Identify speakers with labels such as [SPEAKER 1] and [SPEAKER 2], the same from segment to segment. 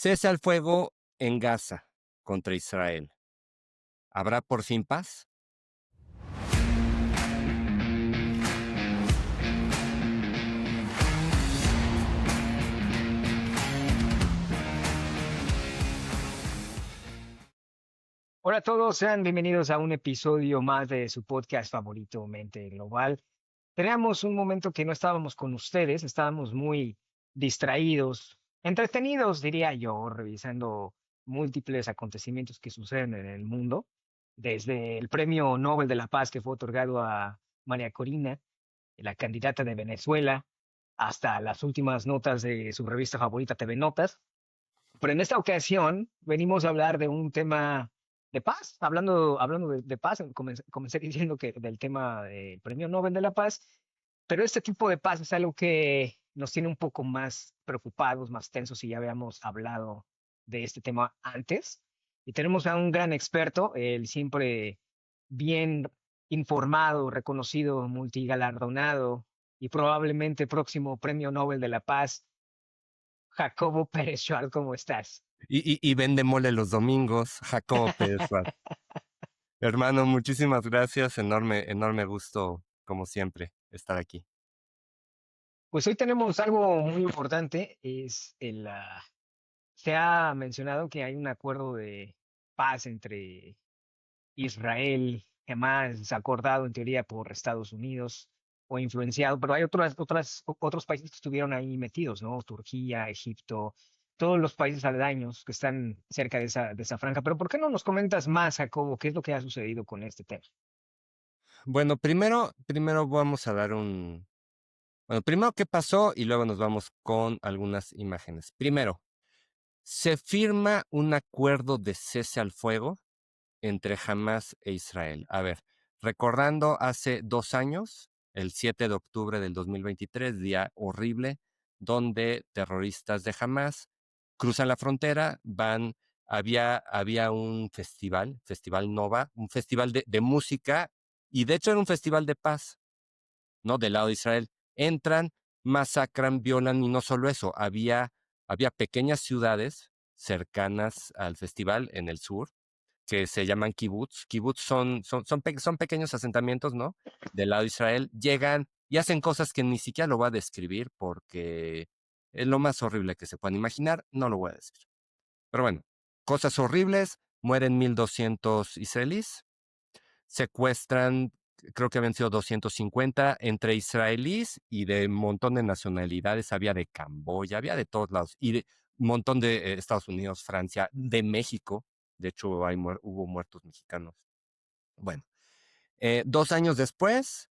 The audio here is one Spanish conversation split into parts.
[SPEAKER 1] Cese al fuego en Gaza contra Israel. ¿Habrá por fin paz?
[SPEAKER 2] Hola a todos, sean bienvenidos a un episodio más de su podcast favorito, Mente Global. Teníamos un momento que no estábamos con ustedes, estábamos muy distraídos, entretenidos, diría yo, revisando múltiples acontecimientos que suceden en el mundo, desde el Premio Nobel de la Paz que fue otorgado a María Corina, la candidata de Venezuela, hasta las últimas notas de su revista favorita, TV Notas. Pero en esta ocasión venimos a hablar de un tema de paz, hablando de paz. Comencé diciendo que del tema del Premio Nobel de la Paz, pero este tipo de paz es algo que nos tiene un poco más preocupados, más tensos, si ya habíamos hablado de este tema antes. Y tenemos a un gran experto, el siempre bien informado, reconocido, multigalardonado y probablemente próximo Premio Nobel de la Paz, Jacobo Pérez Schwartz. ¿Cómo estás?
[SPEAKER 1] Y vende mole los domingos, Jacobo Pérez Schwartz. Hermano, muchísimas gracias. Enorme gusto, como siempre, estar aquí.
[SPEAKER 2] Pues hoy tenemos algo muy importante. Se ha mencionado que hay un acuerdo de paz entre Israel, Hamas, acordado en teoría por Estados Unidos o influenciado, pero hay otros países que estuvieron ahí metidos, ¿no? Turquía, Egipto, todos los países aledaños que están cerca de esa franja. Pero ¿por qué no nos comentas más, Jacobo? ¿Qué es lo que ha sucedido con este tema?
[SPEAKER 1] Bueno, primero vamos a dar Bueno, primero qué pasó y luego nos vamos con algunas imágenes. Primero, se firma un acuerdo de cese al fuego entre Hamás e Israel. A ver, recordando hace 2 años, el 7 de octubre del 2023, día horrible, donde terroristas de Hamás cruzan la frontera, había un Festival Nova, un festival de música, y de hecho era un festival de paz, ¿no? Del lado de Israel. Entran, masacran, violan, y no solo eso, había pequeñas ciudades cercanas al festival en el sur, que se llaman kibbutz. Kibbutz son pequeños asentamientos, ¿no? Del lado de Israel. Llegan y hacen cosas que ni siquiera lo voy a describir porque es lo más horrible que se puedan imaginar. No lo voy a decir. Pero bueno, cosas horribles. Mueren 1,200 israelíes. Secuestran, creo que habían sido 250 entre israelíes y de un montón de nacionalidades. Había de Camboya, había de todos lados. Y de un montón de Estados Unidos, Francia, de México. De hecho, hubo muertos mexicanos. Bueno, 2 años después,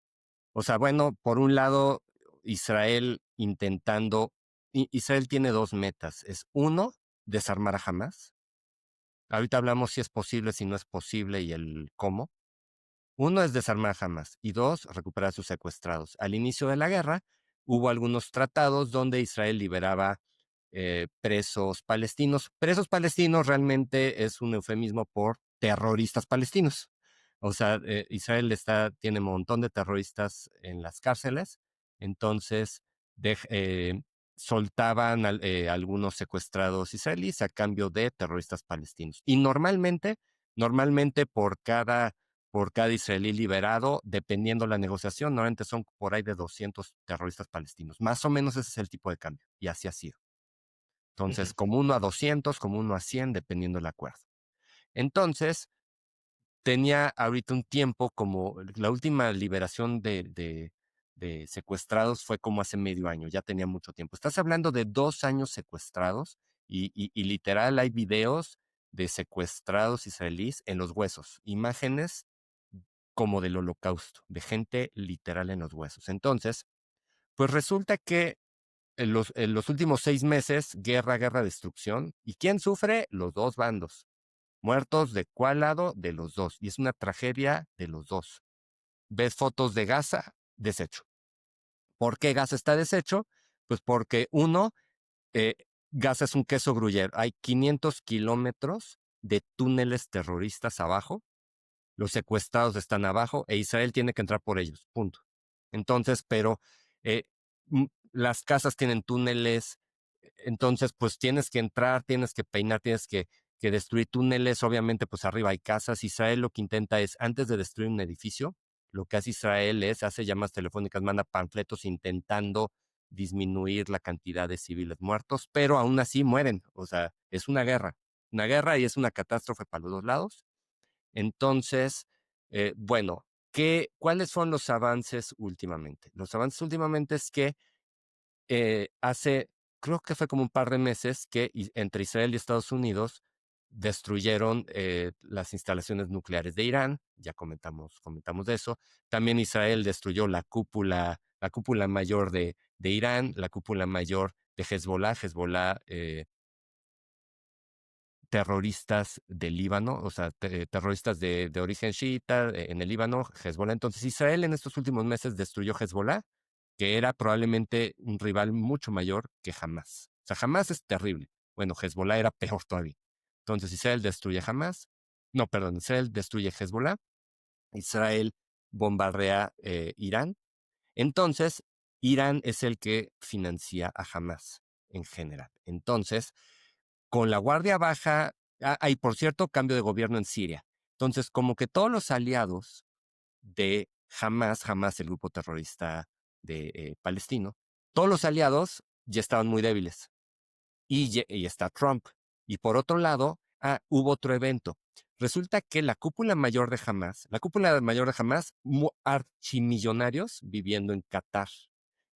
[SPEAKER 1] o sea, bueno, por un lado, Israel Israel tiene dos metas. Es uno, desarmar a Hamas. Ahorita hablamos si es posible, si no es posible y el cómo. Uno es desarmar a Hamas y dos, recuperar a sus secuestrados. Al inicio de la guerra hubo algunos tratados donde Israel liberaba presos palestinos. Presos palestinos realmente es un eufemismo por terroristas palestinos. O sea, Israel tiene un montón de terroristas en las cárceles, entonces soltaban algunos secuestrados israelíes a cambio de terroristas palestinos. Y normalmente por cada israelí liberado, dependiendo la negociación, normalmente son por ahí de 200 terroristas palestinos. Más o menos ese es el tipo de cambio, y así ha sido.
[SPEAKER 2] Ujú.
[SPEAKER 1] Entonces, como 1 a 200, como 1 a 100, dependiendo del acuerdo. Entonces, tenía ahorita un tiempo, como la última liberación de secuestrados fue como hace medio año, ya tenía mucho tiempo. Estás hablando de 2 años secuestrados y literal hay videos de secuestrados israelíes en los huesos, imágenes como del holocausto, de gente literal en los huesos. Entonces, pues resulta que en los últimos 6 meses, guerra, destrucción. ¿Y quién sufre? Los dos bandos. ¿Muertos de cuál lado? De los dos. Y es una tragedia de los dos. ¿Ves fotos de Gaza? Deshecho. ¿Por qué Gaza está deshecho? Pues porque eh, Gaza es un queso gruyere. Hay 500 kilómetros de túneles terroristas abajo. Los secuestrados están abajo e Israel tiene que entrar por ellos. Punto. Entonces, pero eh, las casas tienen túneles, Entonces, pues tienes que entrar, tienes que peinar, tienes que destruir túneles. Obviamente, pues arriba hay casas. Israel lo que intenta es, antes de destruir un edificio, lo que hace Israel es, hace llamadas telefónicas, manda panfletos intentando disminuir la cantidad de civiles muertos, pero aún así mueren. O sea, es una guerra y es una catástrofe para los dos lados. Entonces, bueno, ¿cuáles son los avances últimamente? Los avances últimamente es que hace, creo que fue como un par de meses que entre Israel y Estados Unidos destruyeron las instalaciones nucleares de Irán, ya comentamos de eso. También Israel destruyó la cúpula mayor de Irán, la cúpula mayor de Hezbollah, terroristas del Líbano, o sea, terroristas de origen chiita en el Líbano, Hezbollah. Entonces Israel en estos últimos meses destruyó Hezbollah, que era probablemente un rival mucho mayor que Hamas. O sea, Hamas es terrible. Bueno, Hezbollah era peor todavía. Entonces Israel destruye Hamas. No, perdón, Israel destruye Hezbollah. Israel bombardea Irán. Entonces, Irán es el que financia a Hamas en general. Entonces, con la Guardia Baja, hay, por cierto, cambio de gobierno en Siria. Entonces, como que todos los aliados de Hamas, el grupo terrorista de palestino, todos los aliados ya estaban muy débiles. Y está Trump. Y por otro lado, hubo otro evento. Resulta que la cúpula mayor de Hamas, archimillonarios viviendo en Qatar.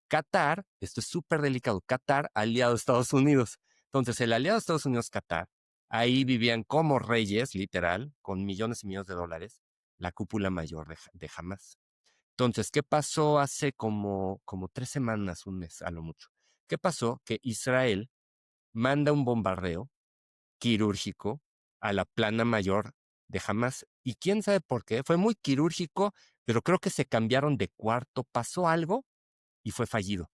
[SPEAKER 1] Qatar, esto es súper delicado, Qatar, aliado de Estados Unidos. Entonces, el aliado de Estados Unidos, Qatar, ahí vivían como reyes, literal, con millones y millones de dólares, la cúpula mayor de Hamas. Entonces, ¿qué pasó hace como 3 semanas, un mes a lo mucho? ¿Qué pasó? Que Israel manda un bombardeo quirúrgico a la plana mayor de Hamas. Y quién sabe por qué, fue muy quirúrgico, pero creo que se cambiaron de cuarto, pasó algo y fue fallido.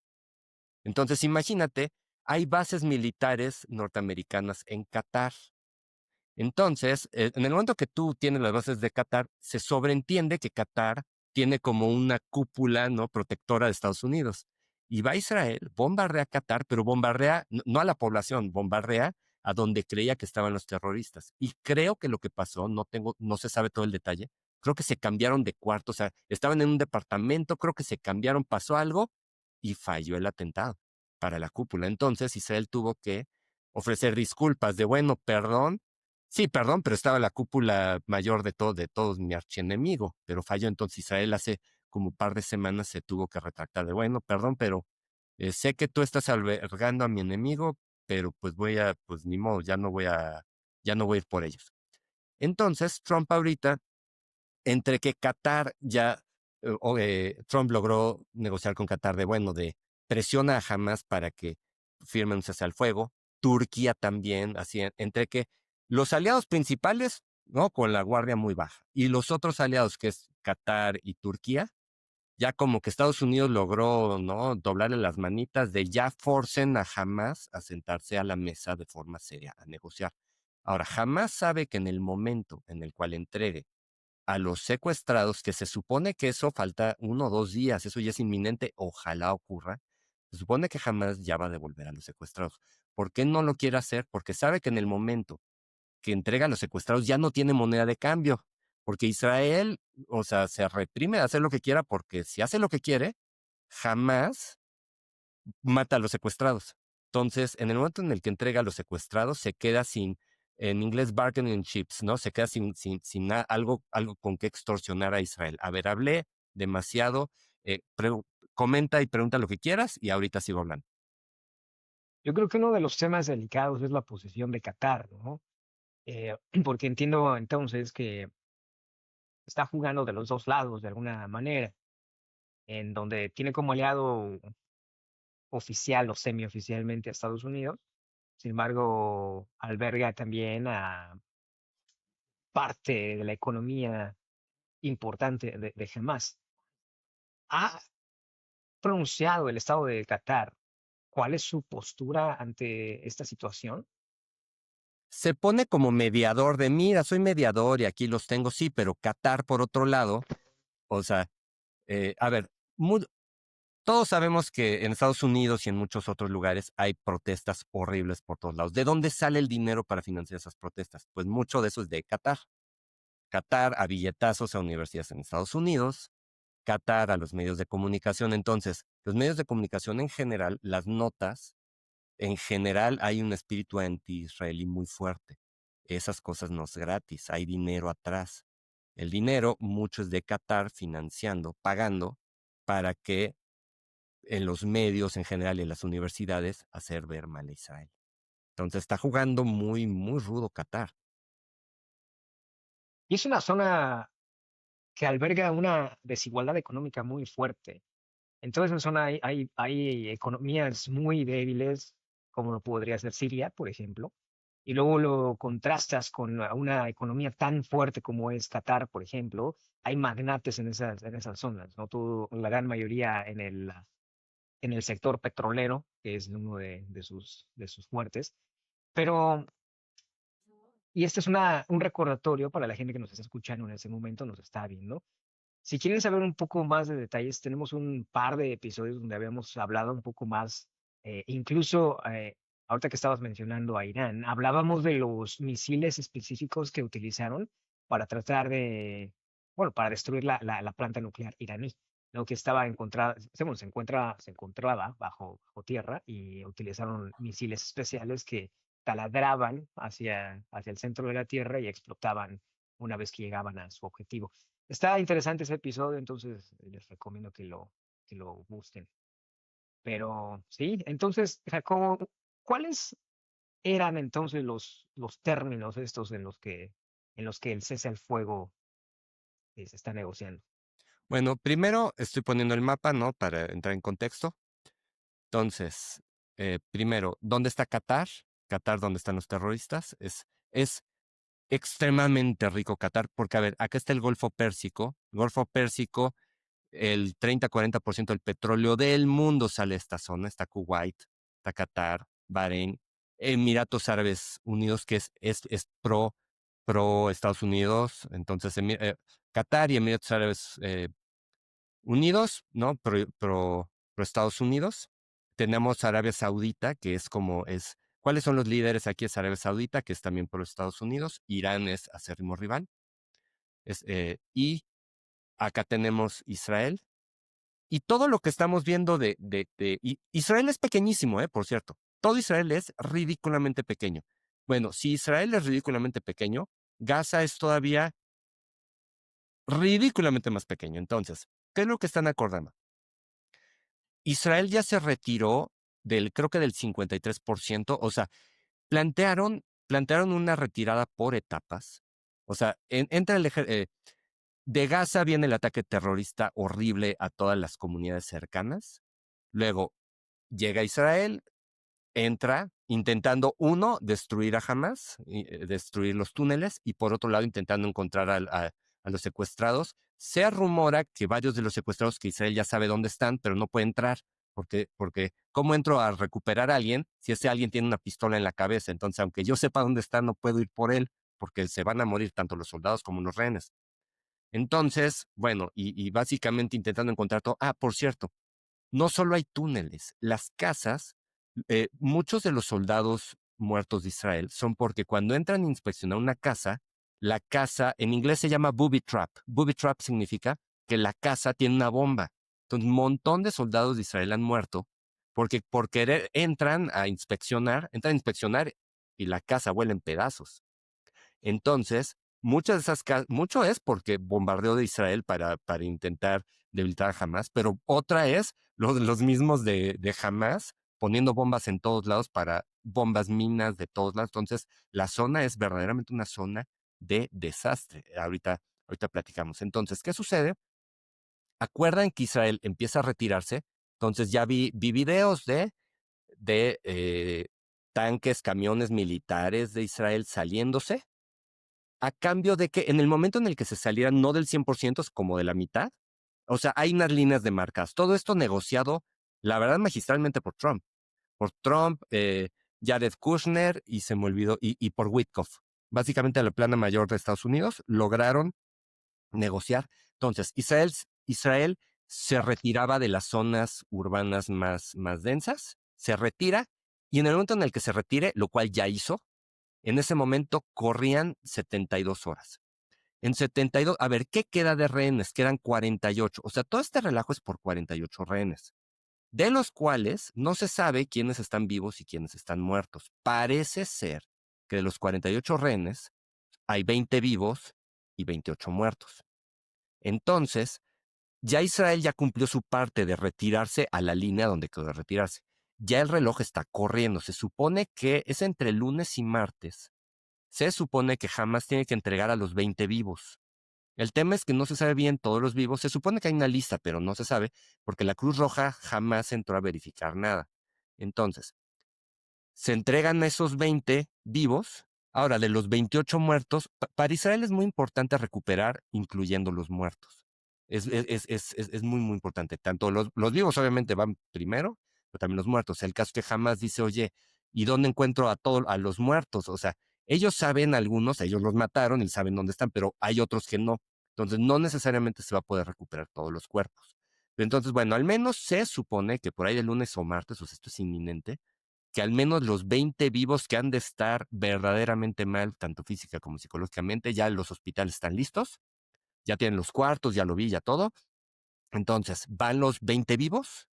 [SPEAKER 1] Entonces, imagínate, hay bases militares norteamericanas en Qatar. Entonces, en el momento que tú tienes las bases de Qatar, se sobreentiende que Qatar tiene como una cúpula no protectora de Estados Unidos. Y va a Israel, bombardea a Qatar, pero bombardea no a la población, bombardea a donde creía que estaban los terroristas. Y creo que lo que pasó, no se sabe todo el detalle, creo que se cambiaron de cuarto, o sea, estaban en un departamento, creo que se cambiaron, pasó algo y falló el atentado para la cúpula. Entonces Israel tuvo que ofrecer disculpas de, bueno, perdón. Sí, perdón, pero estaba la cúpula mayor de todos mi archienemigo, pero falló. Entonces Israel hace como un par de semanas se tuvo que retractar de, bueno, perdón, pero sé que tú estás albergando a mi enemigo, pero pues pues ni modo, ya no voy a ir por ellos. Entonces Trump ahorita, entre que Qatar Trump logró negociar con Qatar de, bueno, de presiona a Hamas para que firmen un cese al fuego, Turquía también, así, entre que los aliados principales, ¿no? Con la guardia muy baja, y los otros aliados, que es Qatar y Turquía, ya como que Estados Unidos logró, ¿no? Doblarle las manitas de ya forcen a Hamas a sentarse a la mesa de forma seria, a negociar. Ahora, Hamas sabe que en el momento en el cual entregue a los secuestrados, que se supone que eso falta 1 o 2 días, eso ya es inminente, ojalá ocurra, se supone que jamás ya va a devolver a los secuestrados. ¿Por qué no lo quiere hacer? Porque sabe que en el momento que entrega a los secuestrados ya no tiene moneda de cambio, porque Israel, o sea, se reprime de hacer lo que quiera, porque si hace lo que quiere, jamás mata a los secuestrados. Entonces, en el momento en el que entrega a los secuestrados, se queda sin, en inglés, bargaining chips, ¿no? Se queda sin algo con que extorsionar a Israel. A ver, hablé demasiado, comenta y pregunta lo que quieras y ahorita sigo hablando.
[SPEAKER 2] Yo creo que uno de los temas delicados es la posición de Qatar, ¿no? Porque entiendo entonces que está jugando de los dos lados de alguna manera, en donde tiene como aliado oficial o semioficialmente a Estados Unidos. Sin embargo, alberga también a parte de la economía importante de Hamas. ¿Ha pronunciado el Estado de Qatar cuál es su postura ante esta situación?
[SPEAKER 1] Se pone como mediador de, mira, soy mediador y aquí los tengo, sí, pero Qatar, por otro lado, o sea, a ver, Todos sabemos que en Estados Unidos y en muchos otros lugares hay protestas horribles por todos lados. ¿De dónde sale el dinero para financiar esas protestas? Pues mucho de eso es de Qatar. Qatar a billetazos a universidades en Estados Unidos, Qatar a los medios de comunicación. Entonces, los medios de comunicación en general, las notas, en general hay un espíritu anti-israelí muy fuerte. Esas cosas no es gratis, hay dinero atrás. El dinero, mucho es de Qatar financiando, pagando, para que en los medios en general y en las universidades hacer ver mal a Israel. Entonces está jugando muy, muy rudo Qatar.
[SPEAKER 2] Y es una zona que alberga una desigualdad económica muy fuerte. En toda esa zona hay economías muy débiles, como lo podría ser Siria, por ejemplo, y luego lo contrastas con una economía tan fuerte como es Qatar, por ejemplo. Hay magnates en esas zonas, ¿no? Todo, la gran mayoría en el sector petrolero, que es uno de sus fuertes. Pero, y este es un recordatorio para la gente que nos está escuchando en ese momento, nos está viendo. Si quieren saber un poco más de detalles, tenemos un par de episodios donde habíamos hablado un poco más, incluso ahorita que estabas mencionando a Irán, hablábamos de los misiles específicos que utilizaron para tratar de, bueno, para destruir la planta nuclear iraní, ¿no? Que estaba encontrada, bueno, se encontraba bajo tierra y utilizaron misiles especiales que taladraban hacia el centro de la tierra y explotaban una vez que llegaban a su objetivo. Está interesante ese episodio, entonces les recomiendo que lo busquen. Pero sí, entonces, Jacobo, ¿cuáles eran entonces los términos estos en los que el cese al fuego se está negociando?
[SPEAKER 1] Bueno, primero estoy poniendo el mapa, ¿no? Para entrar en contexto. Entonces, primero, ¿dónde está Qatar? Qatar, ¿dónde están los terroristas? Es extremadamente rico Qatar, porque, a ver, acá está el Golfo Pérsico. Golfo Pérsico, el 30-40% del petróleo del mundo sale de esta zona. Está Kuwait, está Qatar, Bahrein, Emiratos Árabes Unidos, que es pro Estados Unidos. Entonces, Qatar y Emiratos Árabes Unidos, ¿no? Pro Estados Unidos. Tenemos Arabia Saudita, que es como es. ¿Cuáles son los líderes aquí? Es Arabia Saudita, que es también pro Estados Unidos. Irán es acérrimo rival. Y acá tenemos Israel. Y todo lo que estamos viendo Israel es pequeñísimo, por cierto. Todo Israel es ridículamente pequeño. Bueno, si Israel es ridículamente pequeño, Gaza es todavía ridículamente más pequeño. Entonces, ¿qué es lo que están acordando? Israel ya se retiró creo que del 53%, o sea, plantearon una retirada por etapas. O sea, entra de Gaza viene el ataque terrorista horrible a todas las comunidades cercanas. Luego llega Israel, entra intentando, uno, destruir a Hamas, destruir los túneles, y por otro lado intentando encontrar a los secuestrados. Se rumora que varios de los secuestrados, que Israel ya sabe dónde están, pero no puede entrar, porque ¿cómo entro a recuperar a alguien si ese alguien tiene una pistola en la cabeza? Entonces, aunque yo sepa dónde está, no puedo ir por él, porque se van a morir tanto los soldados como los rehenes. Entonces, bueno, y básicamente intentando encontrar todo. Ah, por cierto, no solo hay túneles, las casas, muchos de los soldados muertos de Israel son porque cuando entran a inspeccionar una casa, la casa en inglés se llama booby trap. Booby trap significa que la casa tiene una bomba. Entonces, un montón de soldados de Israel han muerto porque por querer entran a inspeccionar y la casa vuela en pedazos. Entonces, muchas de esas mucho es porque bombardeo de Israel para intentar debilitar a Hamas, pero otra es los mismos de Hamas poniendo bombas en todos lados para bombas minas de todos lados. Entonces, la zona es verdaderamente una zona de desastre. Ahorita platicamos. Entonces, ¿qué sucede? Acuerdan que Israel empieza a retirarse. Entonces, ya vi videos de tanques, camiones militares de Israel saliéndose a cambio de que en el momento en el que se salieran, no del 100%, es como de la mitad. O sea, hay unas líneas de marcas. Todo esto negociado, la verdad, magistralmente por Trump. Por Trump, Jared Kushner, y se me olvidó, y por Witkoff. Básicamente, la plana mayor de Estados Unidos lograron negociar. Entonces, Israel se retiraba de las zonas urbanas más densas, se retira, y en el momento en el que se retire, lo cual ya hizo, en ese momento corrían 72 horas. En 72, a ver, ¿qué queda de rehenes? Quedan 48. O sea, todo este relajo es por 48 rehenes, de los cuales no se sabe quiénes están vivos y quiénes están muertos. Parece ser que de los 48 rehenes hay 20 vivos y 28 muertos. Entonces, ya Israel ya cumplió su parte de retirarse a la línea donde quedó de retirarse. Ya el reloj está corriendo. Se supone que es entre lunes y martes. Se supone que Hamas tiene que entregar a los 20 vivos. El tema es que no se sabe bien todos los vivos. Se supone que hay una lista, pero no se sabe porque la Cruz Roja jamás entró a verificar nada. Entonces, se entregan a esos 20 vivos. Ahora, de los 28 muertos, para Israel es muy importante recuperar, incluyendo los muertos. Es muy, muy importante. Tanto los vivos obviamente van primero, pero también los muertos. El caso que jamás dice, oye, ¿y dónde encuentro a los muertos? O sea, ellos saben algunos, ellos los mataron y saben dónde están, pero hay otros que no. Entonces, no necesariamente se va a poder recuperar todos los cuerpos. Entonces, bueno, al menos se supone que por ahí de lunes o martes, o sea, esto es inminente, que al menos los 20 vivos que han de estar verdaderamente mal, tanto física como psicológicamente, ya los hospitales están listos, ya tienen los cuartos, ya lo vi, ya todo. Entonces, van los 20 vivos.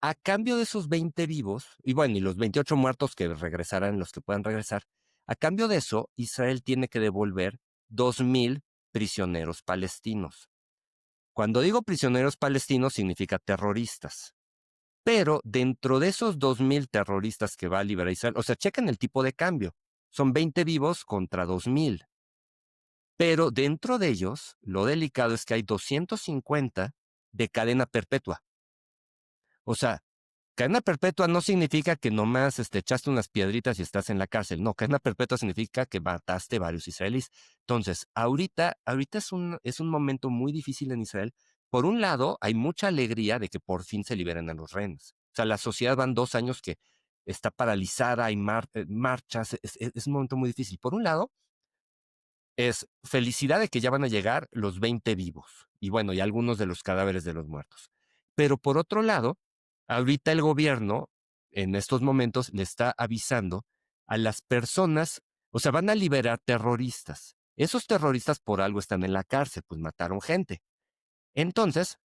[SPEAKER 1] A cambio de esos 20 vivos, y bueno, y los 28 muertos que regresarán, los que puedan regresar, a cambio de eso, Israel tiene que devolver 2,000 prisioneros palestinos. Cuando digo prisioneros palestinos, significa terroristas. Pero dentro de esos 2,000 terroristas que va a liberar Israel, o sea, chequen el tipo de cambio. Son 20 vivos contra 2,000. Pero dentro de ellos, lo delicado es que hay 250 de cadena perpetua. O sea, cadena perpetua no significa que nomás echaste unas piedritas y estás en la cárcel. No, cadena perpetua significa que mataste varios israelíes. Entonces, ahorita es un momento muy difícil en Israel. Por un lado, hay mucha alegría de que por fin se liberen a los rehenes. O sea, la sociedad van 2 años que está paralizada, hay marchas, es un momento muy difícil. Por un lado, es felicidad de que ya van a llegar los 20 vivos y bueno, y algunos de los cadáveres de los muertos. Pero por otro lado, ahorita el gobierno en estos momentos le está avisando a las personas, o sea, van a liberar terroristas. Esos terroristas por algo están en la cárcel, pues mataron gente. Entonces,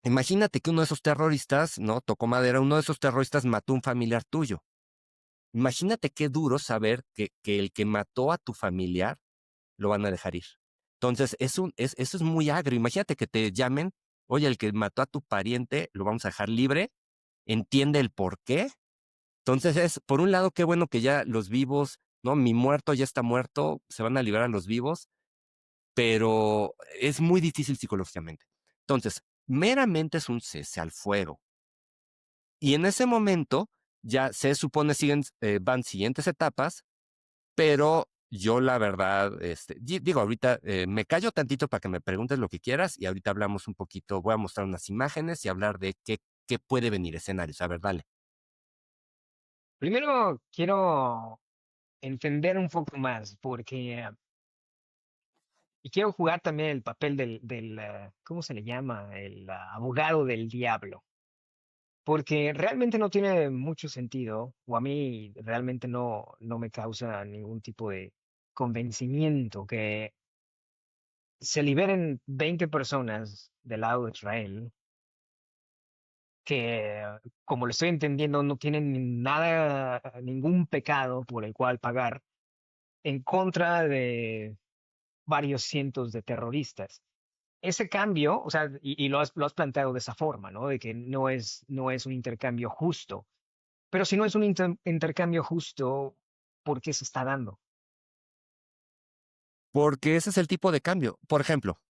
[SPEAKER 1] imagínate que uno de esos terroristas, ¿no? Tocó madera, uno de esos terroristas mató a un familiar tuyo. Imagínate qué duro saber que el que mató a tu familiar lo van a dejar ir. Entonces, eso es muy agrio. Imagínate que te llamen, oye, el que mató a tu pariente lo vamos a dejar libre, entiende el por qué. Entonces, por un lado, qué bueno que ya los vivos, ¿no? Mi muerto ya está muerto, se van a liberar a los vivos, pero es muy difícil psicológicamente. Entonces, meramente es un cese al fuego. Y en ese momento, ya se supone van siguientes etapas, pero yo la verdad, digo, ahorita me callo tantito para que me preguntes lo que quieras y ahorita hablamos un poquito, voy a mostrar unas imágenes y hablar de qué puede venir escenarios. A ver, dale.
[SPEAKER 2] Primero quiero entender un poco más, porque y quiero jugar también el papel del ¿cómo se le llama? El abogado del diablo. Porque realmente no tiene mucho sentido, o a mí realmente no me causa ningún tipo de convencimiento que se liberen 20 personas del lado de Israel, que como lo estoy entendiendo no tienen nada, ningún pecado por el cual pagar, en contra de varios cientos de terroristas. Ese cambio, o sea, y lo has planteado de esa forma, ¿no? De que no es un intercambio justo. Pero si no es un intercambio justo, ¿por qué se está dando?
[SPEAKER 1] Porque ese es el tipo de cambio. Por ejemplo,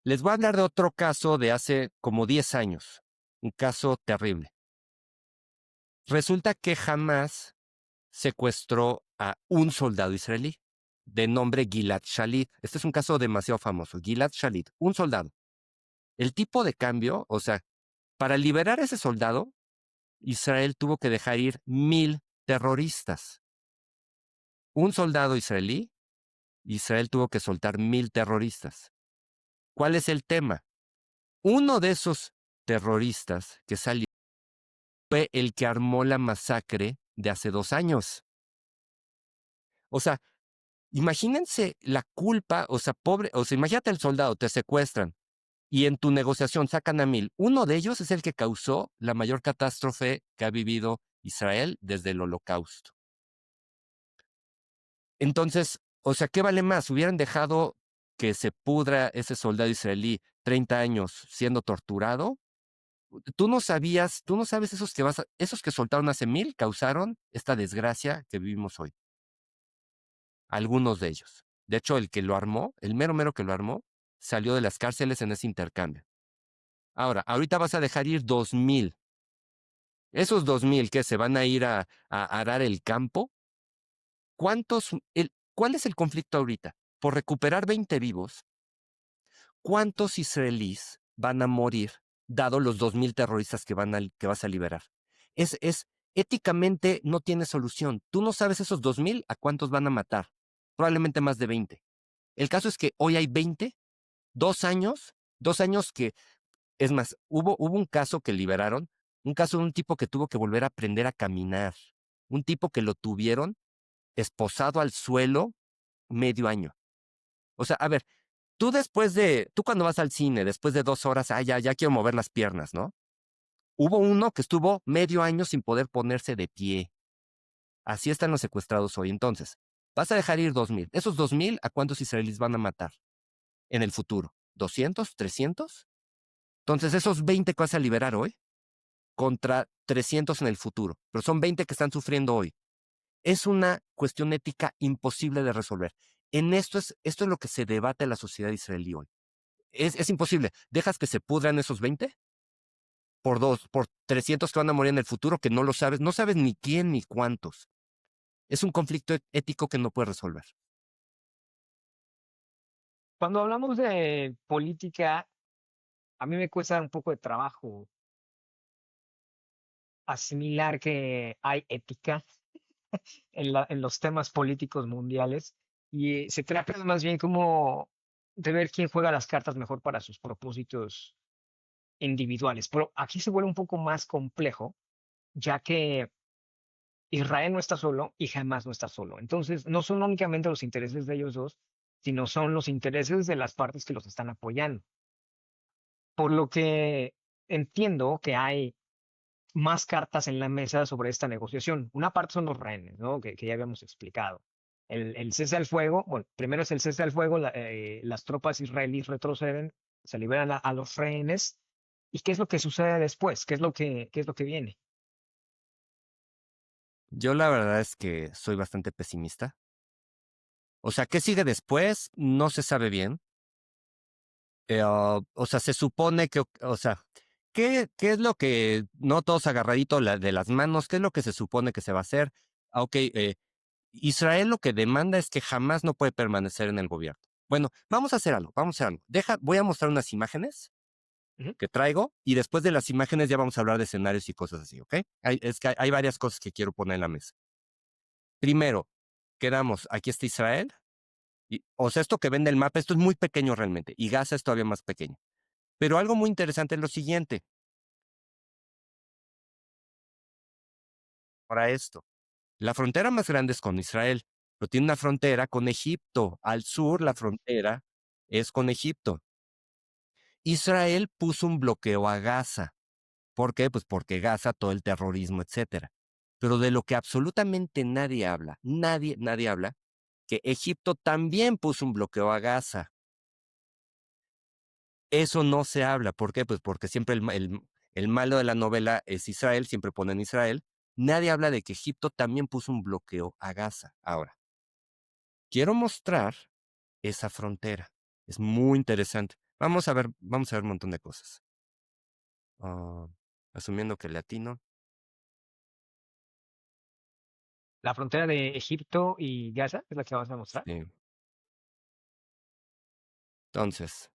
[SPEAKER 1] les voy a hablar de otro caso de hace como 10 años, un caso terrible. Resulta que Hamas secuestró a un soldado israelí de nombre Gilad Shalit. Este es un caso demasiado famoso. Gilad Shalit, un soldado. El tipo de cambio, o sea, para liberar a ese soldado, Israel tuvo que dejar ir 1,000 terroristas. Un soldado israelí, Israel tuvo que soltar 1,000 terroristas. ¿Cuál es el tema? Uno de esos terroristas que salió fue el que armó la masacre de hace 2 años. O sea, imagínense la culpa, o sea, pobre, o sea, imagínate el soldado, te secuestran y en tu negociación sacan a 1000. Uno de ellos es el que causó la mayor catástrofe que ha vivido Israel desde el Holocausto. Entonces, o sea, ¿qué vale más? ¿Hubieran dejado que se pudra ese soldado israelí 30 años siendo torturado? Tú no sabías, tú no sabes esos que soltaron hace 1000 causaron esta desgracia que vivimos hoy. Algunos de ellos. De hecho, el que lo armó, el mero mero que lo armó, salió de las cárceles en ese intercambio. Ahora, ahorita vas a dejar ir 2000. Esos 2000 que se van a ir a arar el campo, ¿cuál es el conflicto ahorita? Por recuperar 20 vivos, ¿cuántos israelíes van a morir dado los 2000 terroristas que vas a liberar? Éticamente no tiene solución. Tú no sabes esos 2000 a cuántos van a matar. Probablemente más de 20. El caso es que hoy hay 20, 2 años que, es más, hubo un caso que liberaron, un caso de un tipo que tuvo que volver a aprender a caminar, un tipo que lo tuvieron esposado al suelo medio año. O sea, a ver, tú cuando vas al cine, después de 2 horas, ya quiero mover las piernas, ¿no? Hubo uno que estuvo medio año sin poder ponerse de pie. Así están los secuestrados hoy. Entonces, vas a dejar ir 2000. Esos 2000, ¿a cuántos israelíes van a matar en el futuro? ¿200? ¿300? Entonces, esos 20 que vas a liberar hoy contra 300 en el futuro, pero son 20 que están sufriendo hoy. Es una cuestión ética imposible de resolver. Esto es lo que se debate en la sociedad israelí hoy. Es imposible. ¿Dejas que se pudran esos 20? Por 300 que van a morir en el futuro que no lo sabes, no sabes ni quién ni cuántos. Es un conflicto ético que no puedes resolver.
[SPEAKER 2] Cuando hablamos de política, a mí me cuesta un poco de trabajo asimilar que hay ética en los temas políticos mundiales y se trata más bien como de ver quién juega las cartas mejor para sus propósitos individuales. Pero aquí se vuelve un poco más complejo, ya que Israel no está solo y jamás no está solo. Entonces, no son únicamente los intereses de ellos dos, sino son los intereses de las partes que los están apoyando. Por lo que entiendo que hay más cartas en la mesa sobre esta negociación. Una parte son los rehenes, ¿no? Que ya habíamos explicado. El cese al fuego, bueno, primero es el cese al fuego, las tropas israelíes retroceden, se liberan a los rehenes. ¿Y qué es lo que sucede después? ¿Qué es lo que viene?
[SPEAKER 1] Yo la verdad es que soy bastante pesimista. O sea, ¿qué sigue después? No se sabe bien. O sea, se supone que, o sea, ¿qué es lo que, no todos agarraditos de las manos, qué es lo que se supone que se va a hacer? Ok, Israel lo que demanda es que jamás no puede permanecer en el gobierno. Bueno, vamos a hacer algo, vamos a hacer algo. Voy a mostrar unas imágenes
[SPEAKER 2] Ujú.
[SPEAKER 1] que traigo y después de las imágenes ya vamos a hablar de escenarios y cosas así, ¿ok? Es que hay varias cosas que quiero poner en la mesa. Primero, quedamos, aquí está Israel, o sea, esto que ven del mapa, esto es muy pequeño realmente, y Gaza es todavía más pequeño. Pero algo muy interesante es lo siguiente. Para esto, la frontera más grande es con Israel, pero tiene una frontera con Egipto. Al sur, la frontera es con Egipto. Israel puso un bloqueo a Gaza. ¿Por qué? Pues porque Gaza, todo el terrorismo, etcétera. Pero de lo que absolutamente nadie habla, nadie habla, que Egipto también puso un bloqueo a Gaza. Eso no se habla. ¿Por qué? Pues porque siempre el malo de la novela es Israel, siempre ponen Israel. Nadie habla de que Egipto también puso un bloqueo a Gaza. Ahora, quiero mostrar esa frontera. Es muy interesante. Vamos a ver un montón de cosas. Ah, asumiendo que latino.
[SPEAKER 2] La frontera de Egipto y Gaza es la que vas a mostrar.
[SPEAKER 1] Sí. Entonces,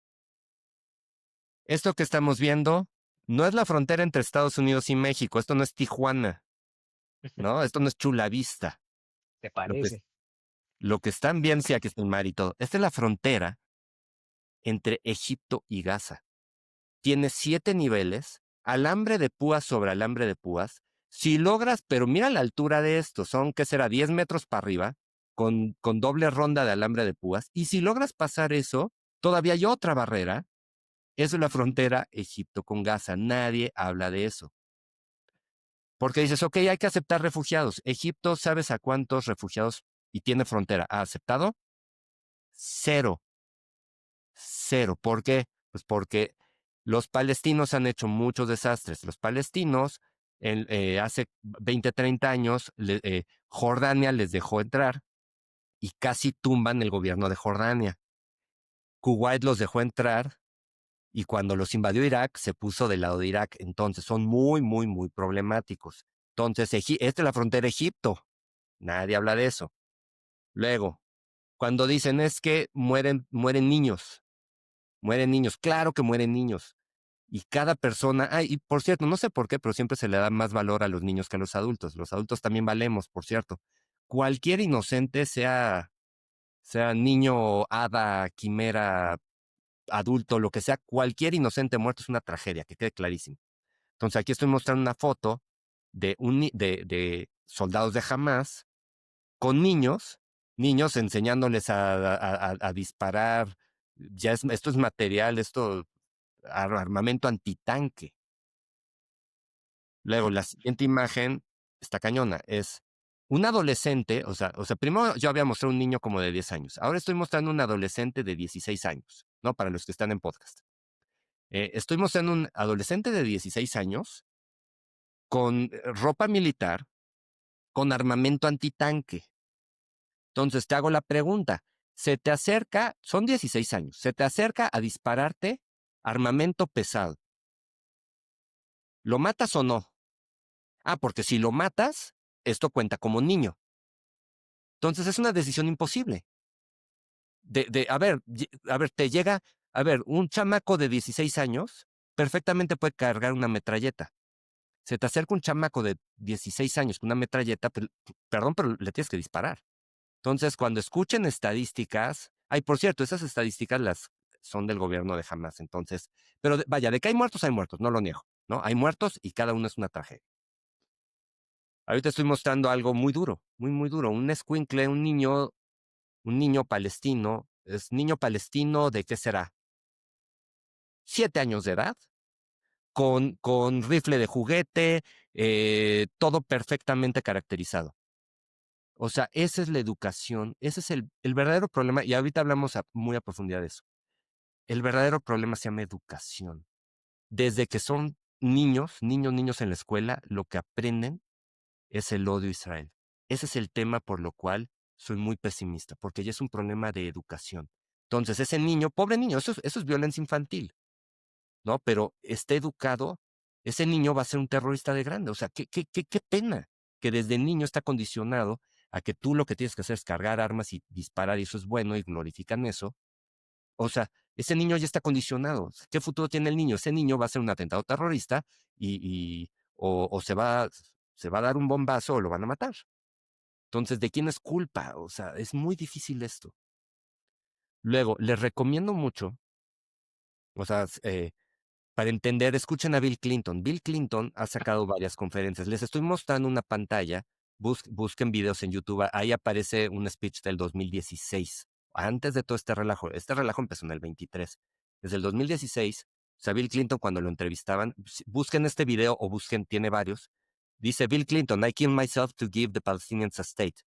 [SPEAKER 1] esto que estamos viendo no es la frontera entre Estados Unidos y México. Esto no es Tijuana, ¿no? Esto no es Chula Vista.
[SPEAKER 2] ¿Te
[SPEAKER 1] Lo que,
[SPEAKER 2] parece?
[SPEAKER 1] lo que están viendo, sí, aquí está el mar y todo. Esta es la frontera entre Egipto y Gaza. tiene 7 niveles, alambre de púas sobre alambre de púas. Si logras, pero mira la altura de esto, son, ¿qué será? 10 metros para arriba, con doble ronda de alambre de púas. Y si logras pasar eso, todavía hay otra barrera. Eso es la frontera Egipto con Gaza. Nadie habla de eso. Porque dices, ok, hay que aceptar refugiados. Egipto, ¿sabes a cuántos refugiados y tiene frontera ha aceptado? Cero. Cero. ¿Por qué? Pues porque los palestinos han hecho muchos desastres. Los palestinos, hace 20, 30 años, Jordania les dejó entrar y casi tumban el gobierno de Jordania. Kuwait los dejó entrar y cuando los invadió Irak, se puso del lado de Irak. Entonces, son muy, muy, muy problemáticos. Entonces, esta es la frontera de Egipto. Nadie habla de eso. Luego, cuando dicen es que mueren niños, claro que mueren niños. Y cada persona, y por cierto, no sé por qué, pero siempre se le da más valor a los niños que a los adultos. Los adultos también valemos, por cierto. Cualquier inocente, sea niño, hada, quimera, adulto, lo que sea, cualquier inocente muerto es una tragedia, que quede clarísimo. Entonces aquí estoy mostrando una foto de soldados de Hamas con niños enseñándoles a disparar. Esto es material, armamento antitanque. Luego, la siguiente imagen está cañona, es un adolescente, o sea, primero yo había mostrado un niño como de 10 años, ahora estoy mostrando un adolescente de 16 años, ¿no? Para los que están en podcast. Estoy mostrando un adolescente de 16 años con ropa militar, con armamento antitanque. Entonces te hago la pregunta, se te acerca, son 16 años, se te acerca a dispararte armamento pesado. ¿Lo matas o no? Porque si lo matas, esto cuenta como niño. Entonces es una decisión imposible. Te llega, un chamaco de 16 años perfectamente puede cargar una metralleta. Se te acerca un chamaco de 16 años con una metralleta, perdón, pero le tienes que disparar. Entonces, cuando escuchen estadísticas, por cierto, esas estadísticas las son del gobierno de Hamas, entonces, pero vaya, de que hay muertos, no lo niego, ¿no? Hay muertos y cada uno es una tragedia. Ahorita estoy mostrando algo muy duro, muy, muy duro. Un escuincle, un niño palestino, es niño palestino de, ¿qué será? 7 años de edad, con rifle de juguete, todo perfectamente caracterizado. O sea, esa es la educación, ese es el verdadero problema, y ahorita hablamos muy a profundidad de eso. El verdadero problema se llama educación. Desde que son niños en la escuela, lo que aprenden es el odio a Israel. Ese es el tema por lo cual soy muy pesimista, porque ya es un problema de educación. Entonces, ese niño, pobre niño, eso es violencia infantil, ¿no? Pero esté educado, ese niño va a ser un terrorista de grande. O sea, qué pena que desde niño está condicionado a que tú lo que tienes que hacer es cargar armas y disparar, y eso es bueno, y glorifican eso. O sea, ese niño ya está condicionado. ¿Qué futuro tiene el niño? Ese niño va a ser un atentado terrorista o se va a dar un bombazo o lo van a matar. Entonces, ¿de quién es culpa? O sea, es muy difícil esto. Luego, les recomiendo mucho, o sea, para entender, escuchen a Bill Clinton. Bill Clinton ha sacado varias conferencias. Les estoy mostrando una pantalla. Busquen videos en YouTube. Ahí aparece un speech del 2016. Antes de todo este relajo. Este relajo empezó en el 23. Desde el 2016, o sea, Bill Clinton cuando lo entrevistaban, busquen este video o tiene varios. Dice Bill Clinton, I kill myself to give the Palestinians a state.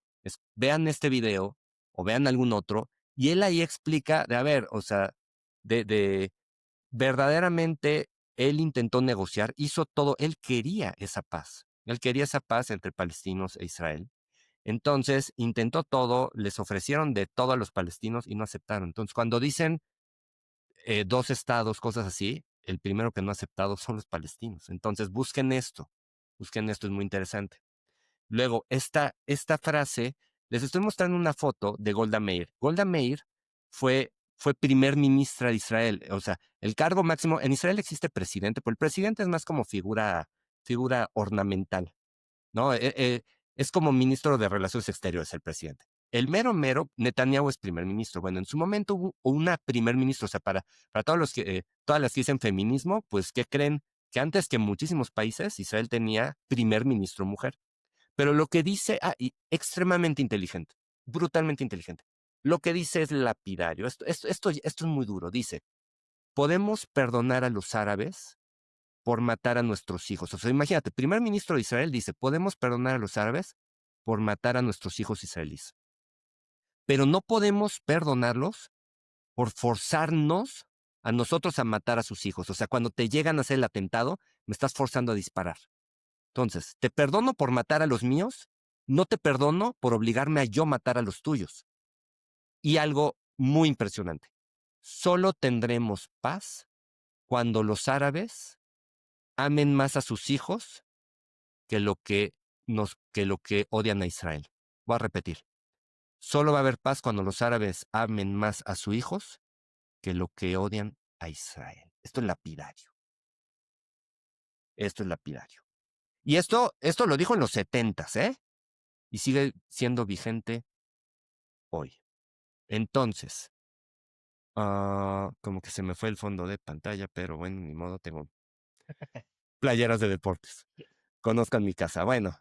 [SPEAKER 1] Vean este video o vean algún otro y él ahí explica o sea, de verdaderamente él intentó negociar, hizo todo, él quería esa paz. Él quería esa paz entre palestinos e Israel. Entonces intentó todo, les ofrecieron de todo a los palestinos y no aceptaron. Entonces cuando dicen 2 estados, cosas así, el primero que no ha aceptado son los palestinos. Entonces busquen esto, es muy interesante. Luego, esta frase, les estoy mostrando una foto de Golda Meir. Golda Meir fue primer ministra de Israel. O sea, el cargo máximo, en Israel existe presidente, pero el presidente es más como figura ornamental, ¿no? Es como ministro de Relaciones Exteriores el presidente. el mero mero, Netanyahu es primer ministro. Bueno, en su momento hubo una primer ministro, o sea, para todos los que, todas las que dicen feminismo, pues, ¿qué creen? Que antes que muchísimos países, Israel tenía primer ministro mujer. Pero lo que dice, y extremadamente inteligente, brutalmente inteligente. Lo que dice es lapidario. Esto es muy duro. Dice, podemos perdonar a los árabes por matar a nuestros hijos. O sea, imagínate, primer ministro de Israel dice, podemos perdonar a los árabes por matar a nuestros hijos israelíes, pero no podemos perdonarlos por forzarnos a nosotros a matar a sus hijos. O sea, cuando te llegan a hacer el atentado, me estás forzando a disparar. Entonces, te perdono por matar a los míos, no te perdono por obligarme a yo matar a los tuyos. Y algo muy impresionante, solo tendremos paz cuando los árabes amen más a sus hijos que lo que odian a Israel. Voy a repetir. Solo va a haber paz cuando los árabes amen más a sus hijos que lo que odian a Israel. Esto es lapidario. Esto es lapidario. Y esto lo dijo en los 70s, ¿eh? Y sigue siendo vigente hoy. Entonces, como que se me fue el fondo de pantalla, pero bueno, ni modo, tengo playeras de deportes. Conozcan mi casa. Bueno,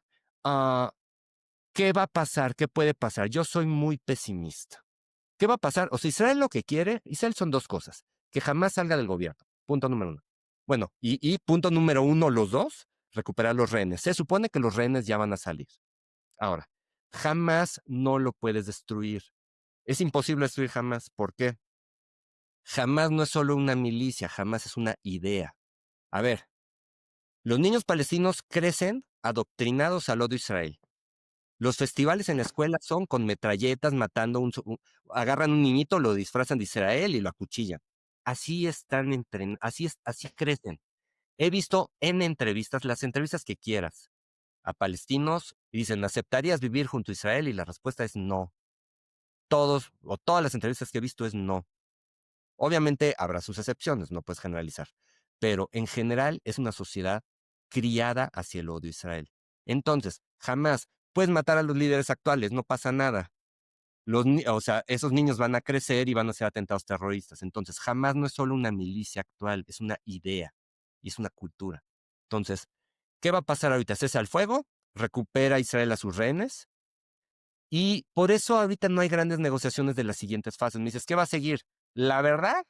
[SPEAKER 1] ¿qué va a pasar? ¿Qué puede pasar? Yo soy muy pesimista. ¿Qué va a pasar? O sea, Israel lo que quiere, Israel son dos cosas, que jamás salga del gobierno, punto número uno. Bueno, y punto número uno, los dos, recuperar los rehenes. Se supone que los rehenes ya van a salir. Ahora, jamás no lo puedes destruir. Es imposible destruir jamás. ¿Por qué? Jamás no es solo una milicia, jamás es una idea. A ver, los niños palestinos crecen adoctrinados al odio a Israel. Los festivales en la escuela son con metralletas matando agarran un niñito, lo disfrazan de Israel y lo acuchillan. Así están entrenados, así crecen. He visto en entrevistas, las entrevistas que quieras, a palestinos y dicen, ¿aceptarías vivir junto a Israel? Y la respuesta es no. Todas las entrevistas que he visto es no. Obviamente habrá sus excepciones, no puedes generalizar, pero en general es una sociedad criada hacia el odio a Israel. Entonces, jamás puedes matar a los líderes actuales, no pasa nada. O sea, esos niños van a crecer y van a ser atentados terroristas. Entonces, jamás no es solo una milicia actual, es una idea y es una cultura. Entonces, ¿qué va a pasar ahorita? Cesa el fuego, recupera Israel a sus rehenes y por eso ahorita no hay grandes negociaciones de las siguientes fases. Me dices, ¿qué va a seguir? La verdad,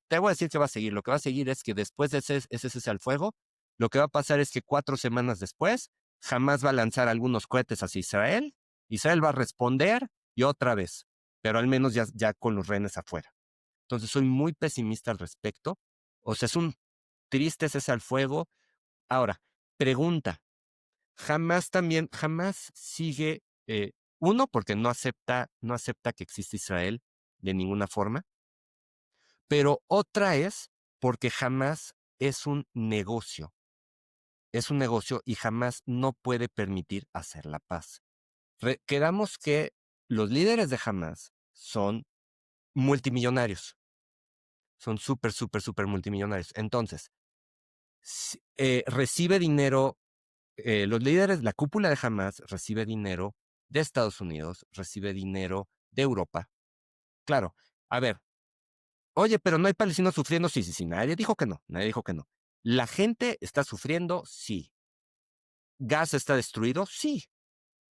[SPEAKER 1] te voy a decir que va a seguir. Lo que va a seguir es que después de ese cese al fuego, lo que va a pasar es que 4 semanas después, Hamás va a lanzar algunos cohetes hacia Israel, Israel va a responder y otra vez, pero al menos ya con los rehenes afuera. Entonces soy muy pesimista al respecto. O sea, es un triste cese al fuego. Ahora, pregunta, jamás sigue, uno, porque no acepta que existe Israel de ninguna forma, pero otra es porque jamás es un negocio y jamás no puede permitir hacer la paz. Quedamos que los líderes de Hamas son multimillonarios, son súper multimillonarios. Entonces, recibe dinero, los líderes, la cúpula de Hamas recibe dinero de Estados Unidos, recibe dinero de Europa. Claro, a ver, oye, pero no hay palestinos sufriendo. Sí, nadie dijo que no, nadie dijo que no. La gente está sufriendo, sí. Gaza está destruido, sí.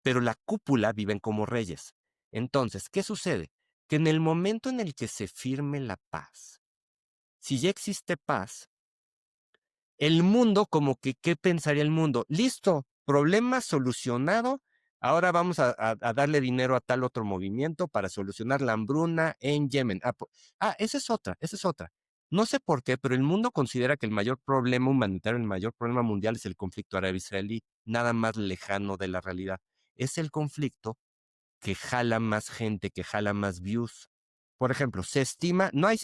[SPEAKER 1] Pero la cúpula viven como reyes. Entonces, ¿qué sucede? Que en el momento en el que se firme la paz, si ya existe paz, el mundo, como que, ¿qué pensaría el mundo? Listo, problema solucionado. Ahora vamos a darle dinero a tal otro movimiento para solucionar la hambruna en Yemen. Esa es otra. No sé por qué, pero el mundo considera que el mayor problema humanitario, el mayor problema mundial es el conflicto árabe-israelí, nada más lejano de la realidad. Es el conflicto que jala más gente, que jala más views. Por ejemplo, se estima, no hay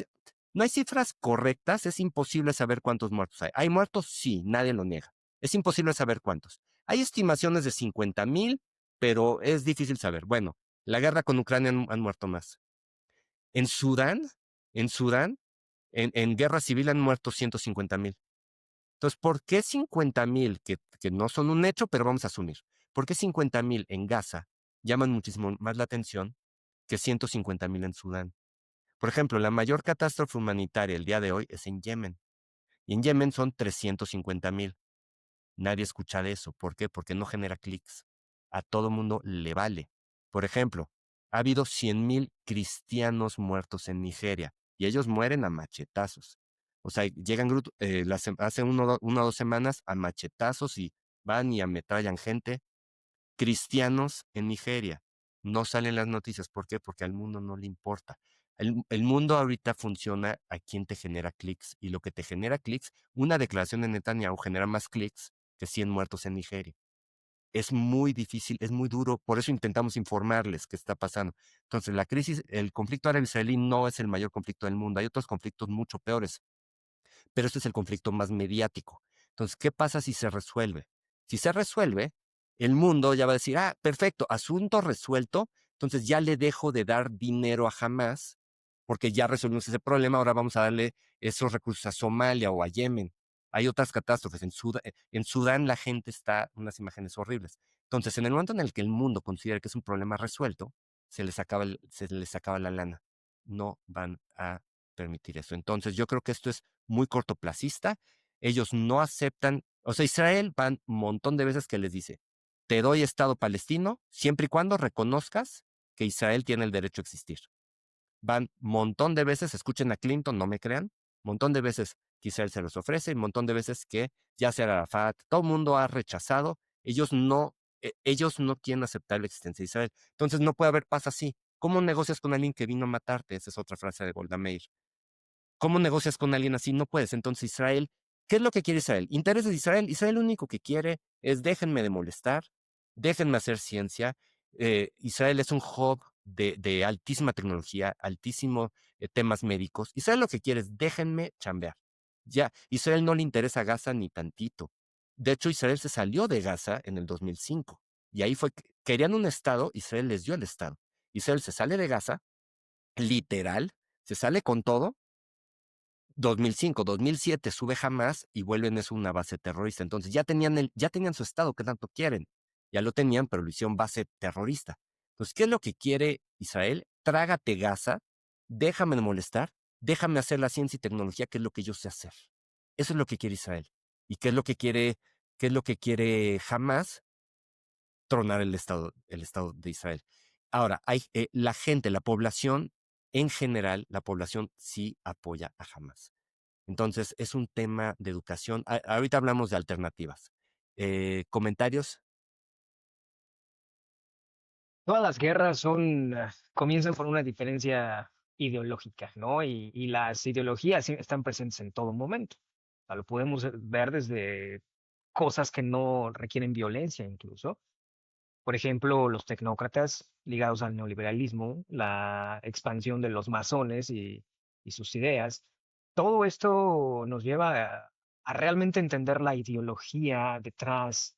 [SPEAKER 1] cifras correctas, es imposible saber cuántos muertos hay. ¿Hay muertos? Sí, nadie lo niega. Es imposible saber cuántos. Hay estimaciones de 50,000, pero es difícil saber. Bueno, la guerra con Ucrania han muerto más. En Sudán, en guerra civil han muerto 150,000. Entonces, ¿por qué 50,000, que no son un hecho, pero vamos a asumir? ¿Por qué 50,000 en Gaza llaman muchísimo más la atención que 150,000 en Sudán. Por ejemplo, la mayor catástrofe humanitaria el día de hoy es en Yemen. Y en Yemen son 350,000. Nadie escucha de eso. ¿Por qué? Porque no genera clics. A todo mundo le vale. Por ejemplo, ha habido 100,000 cristianos muertos en Nigeria y ellos mueren a machetazos. O sea, llegan hace 1 o 2 semanas a machetazos y van y ametrallan gente. Cristianos en Nigeria. No salen las noticias. ¿Por qué? Porque al mundo no le importa. El mundo ahorita funciona a quien te genera clics. Y lo que te genera clics, una declaración de Netanyahu genera más clics que 100 muertos en Nigeria. Es muy difícil, es muy duro. Por eso intentamos informarles qué está pasando. Entonces, el conflicto árabe-israelí no es el mayor conflicto del mundo. Hay otros conflictos mucho peores, pero este es el conflicto más mediático. Entonces, ¿qué pasa si se resuelve? Si se resuelve, el mundo ya va a decir, perfecto, asunto resuelto, entonces ya le dejo de dar dinero a Hamas, porque ya resolvimos ese problema, ahora vamos a darle esos recursos a Somalia o a Yemen. Hay otras catástrofes. En Sudán la gente está, unas imágenes horribles. Entonces, en el momento en el que el mundo considera que es un problema resuelto, se les acaba la lana. No van a permitir eso. Entonces, yo creo que esto es muy cortoplacista. Ellos no aceptan, o sea, Israel van un montón de veces que les dice, te doy Estado palestino siempre y cuando reconozcas que Israel tiene el derecho a existir. Van un montón de veces, escuchen a Clinton, no me crean, un montón de veces que Israel se los ofrece, un montón de veces que Yasser Arafat, todo el mundo ha rechazado, ellos no quieren aceptar la existencia de Israel. Entonces no puede haber paz así. ¿Cómo negocias con alguien que vino a matarte? Esa es otra frase de Golda Meir. ¿Cómo negocias con alguien así? No puedes. Entonces Israel, ¿qué es lo que quiere Israel? Intereses de Israel. Israel lo único que quiere es déjenme de molestar, déjenme hacer ciencia. Israel es un hub de altísima tecnología, altísimo temas médicos. Israel lo que quiere es déjenme chambear. Ya, Israel no le interesa Gaza ni tantito. De hecho, Israel se salió de Gaza en el 2005. Y ahí fue, querían un Estado, Israel les dio el Estado. Israel se sale de Gaza, literal, se sale con todo. 2005, 2007 sube Hamas y vuelven eso una base terrorista. Entonces ya tenían su estado que tanto quieren. Ya lo tenían, pero lo hicieron base terrorista. Entonces, ¿qué es lo que quiere Israel? Trágate Gaza, déjame de molestar, déjame hacer la ciencia y tecnología, que es lo que yo sé hacer. Eso es lo que quiere Israel. ¿Y qué es lo que quiere Hamas? Tronar el estado de Israel. Ahora, la gente, la población, en general, la población sí apoya a Hamas. Entonces, es un tema de educación. Ahorita hablamos de alternativas. ¿Comentarios?
[SPEAKER 2] Todas las guerras comienzan por una diferencia ideológica, ¿no? Y las ideologías están presentes en todo momento. O sea, lo podemos ver desde cosas que no requieren violencia incluso. Por ejemplo, los tecnócratas ligados al neoliberalismo, la expansión de los masones y sus ideas. Todo esto nos lleva a realmente entender la ideología detrás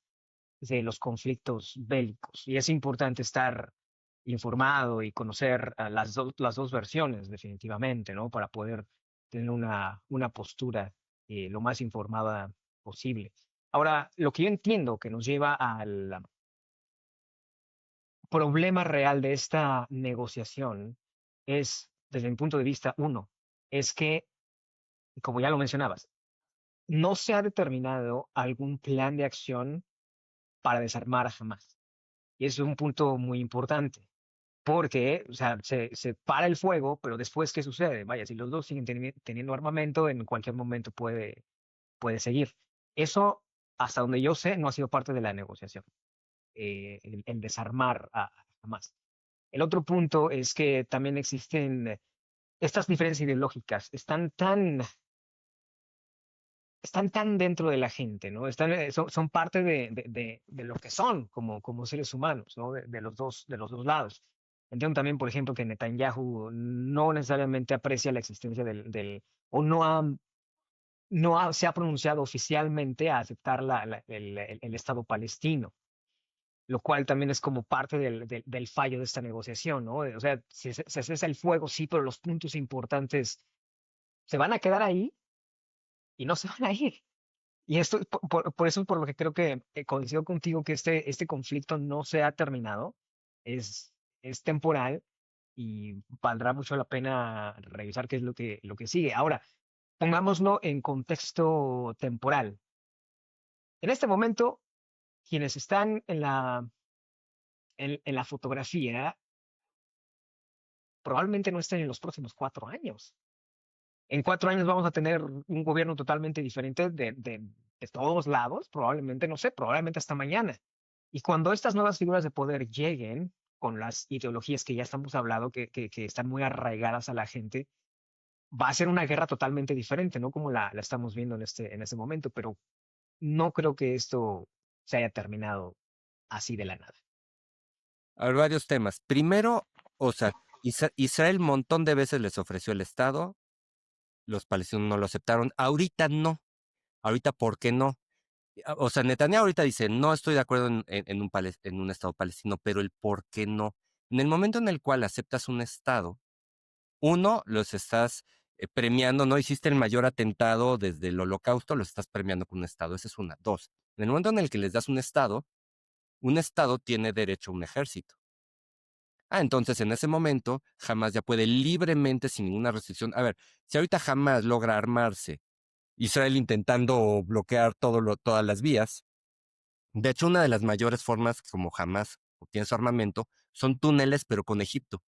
[SPEAKER 2] de los conflictos bélicos. Y es importante estar informado y conocer las dos versiones, definitivamente, ¿no? Para poder tener una postura lo más informada posible. Ahora, lo que yo entiendo que nos lleva al problema real de esta negociación es, desde mi punto de vista, uno, es que, como ya lo mencionabas, no se ha determinado algún plan de acción para desarmar a Hamas. Y es un punto muy importante, porque, o sea, se para el fuego, pero después, ¿qué sucede? Vaya, si los dos siguen teniendo armamento, en cualquier momento puede seguir. Eso, hasta donde yo sé, no ha sido parte de la negociación, el desarmar a Hamas. El otro punto es que también existen estas diferencias ideológicas, están tan dentro de la gente, ¿no? Son parte de lo que son como seres humanos, ¿no? De los dos lados. Entiendo también, por ejemplo, que Netanyahu no necesariamente aprecia la existencia o se ha pronunciado oficialmente a aceptar el Estado palestino, lo cual también es como parte del fallo de esta negociación, ¿no? O sea, se cesa el fuego, sí, pero los puntos importantes se van a quedar ahí y no se van a ir. Y esto, por eso es por lo que creo que coincido contigo que este conflicto no se ha terminado, es, es temporal y valdrá mucho la pena revisar qué es lo que sigue. Ahora, pongámoslo en contexto temporal. En este momento, quienes están en la fotografía probablemente no estén en los próximos 4 años. En 4 años vamos a tener un gobierno totalmente diferente de todos lados, probablemente, no sé, probablemente hasta mañana. Y cuando estas nuevas figuras de poder lleguen con las ideologías que ya estamos hablando, que están muy arraigadas a la gente, va a ser una guerra totalmente diferente, no como la estamos viendo en este momento, pero no creo que esto se haya terminado así de la nada.
[SPEAKER 1] A ver, varios temas. Primero, o sea, Israel un montón de veces les ofreció el Estado, los palestinos no lo aceptaron. Ahorita no. Ahorita, ¿por qué no? O sea, Netanyahu ahorita dice, no estoy de acuerdo en un Estado palestino, pero el por qué no. En el momento en el cual aceptas un Estado, uno, los estás premiando, no hiciste el mayor atentado desde el Holocausto, los estás premiando con un Estado. Esa es una. Dos, en el momento en el que les das un Estado tiene derecho a un ejército. Entonces en ese momento, Hamas ya puede libremente, sin ninguna restricción. A ver, si ahorita Hamas logra armarse, Israel intentando bloquear todas las vías, de hecho, una de las mayores formas como Hamas obtiene su armamento son túneles, pero con Egipto.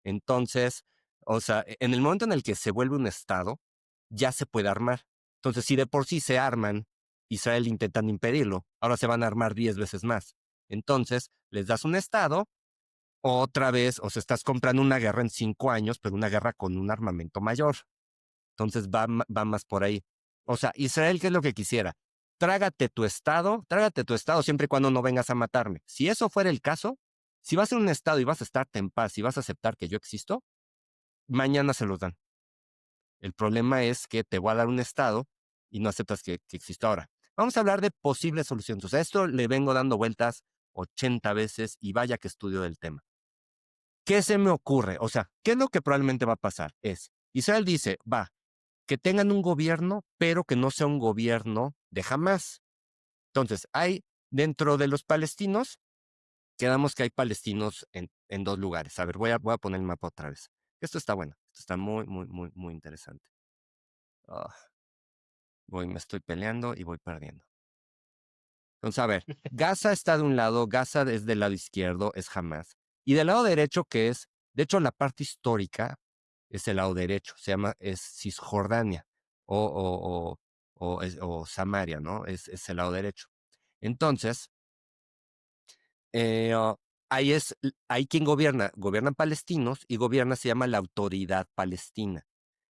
[SPEAKER 1] Entonces, o sea, en el momento en el que se vuelve un Estado, ya se puede armar. Entonces, si de por sí se arman, Israel intentando impedirlo, ahora se van a armar 10 veces más. Entonces, les das un Estado, otra vez, o sea, estás comprando una guerra en 5 años, pero una guerra con un armamento mayor. Entonces va más por ahí. O sea, Israel, ¿qué es lo que quisiera? Trágate tu estado siempre y cuando no vengas a matarme. Si eso fuera el caso, si vas a ser un estado y vas a estarte en paz y vas a aceptar que yo existo, mañana se los dan. El problema es que te voy a dar un estado y no aceptas que existo ahora. Vamos a hablar de posibles soluciones. O sea, esto le vengo dando vueltas 80 veces y vaya que estudio del tema. ¿Qué se me ocurre? O sea, ¿qué es lo que probablemente va a pasar? Israel dice, va, que tengan un gobierno, pero que no sea un gobierno de Hamas. Entonces, hay dentro de los palestinos, quedamos que hay palestinos en dos lugares. A ver, voy a poner el mapa otra vez. Esto está bueno, esto está muy, muy, muy, muy interesante. Ah, me estoy peleando y voy perdiendo. Entonces, a ver, Gaza está de un lado, Gaza es del lado izquierdo, es Hamas. Y del lado derecho, que es, de hecho, la parte histórica es el lado derecho, es Cisjordania o Samaria, ¿no? Es el lado derecho. Entonces, eh, oh, ahí quien gobiernan palestinos y se llama la Autoridad Palestina.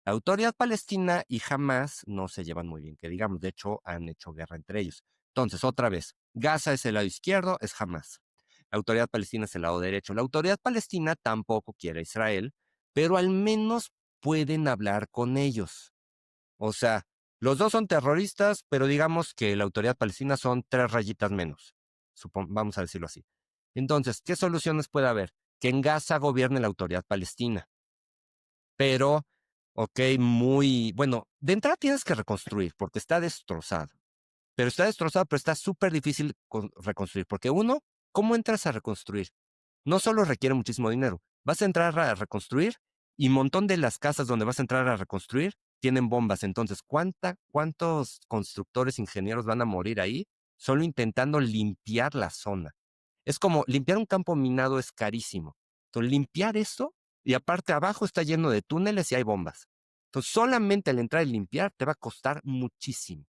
[SPEAKER 1] La Autoridad Palestina y Hamas no se llevan muy bien, que digamos, de hecho, han hecho guerra entre ellos. Entonces, otra vez, Gaza es el lado izquierdo, es Hamas. La Autoridad Palestina es el lado derecho. La Autoridad Palestina tampoco quiere a Israel, pero al menos pueden hablar con ellos. O sea, los dos son terroristas, pero digamos que la Autoridad Palestina son 3 rayitas menos. Vamos a decirlo así. Entonces, ¿qué soluciones puede haber? Que en Gaza gobierne la Autoridad Palestina. Pero, ok, bueno, de entrada tienes que reconstruir porque está destrozado. Pero está destrozado, pero está súper difícil reconstruir. Porque uno, ¿cómo entras a reconstruir? No solo requiere muchísimo dinero. Vas a entrar a reconstruir y un montón de las casas donde vas a entrar a reconstruir tienen bombas. Entonces, ¿cuántos constructores, ingenieros van a morir ahí solo intentando limpiar la zona? Es como limpiar un campo minado es carísimo. Entonces, limpiar eso y aparte abajo está lleno de túneles y hay bombas. Entonces, solamente al entrar y limpiar te va a costar muchísimo.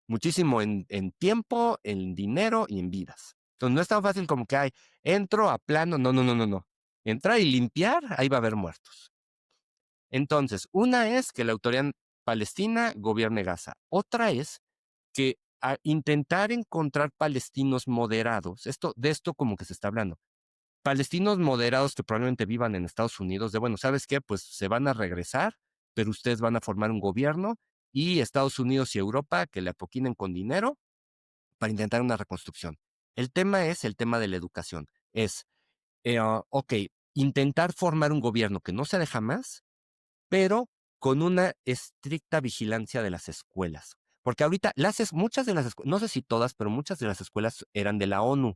[SPEAKER 1] Muchísimo en tiempo, en dinero y en vidas. Entonces, no es tan fácil como que entro a plano. No, no, no, no, no. Entrar y limpiar, ahí va a haber muertos. Entonces, una es que la autoridad palestina gobierne Gaza. Otra es que a intentar encontrar palestinos moderados, de esto como que se está hablando, palestinos moderados que probablemente vivan en Estados Unidos, bueno, ¿sabes qué? Pues se van a regresar, pero ustedes van a formar un gobierno y Estados Unidos y Europa que le apoquinen con dinero para intentar una reconstrucción. El tema es el tema de la educación. Ok, intentar formar un gobierno que no se deja más, pero con una estricta vigilancia de las escuelas. Porque ahorita muchas de las escuelas, no sé si todas, pero muchas de las escuelas eran de la ONU.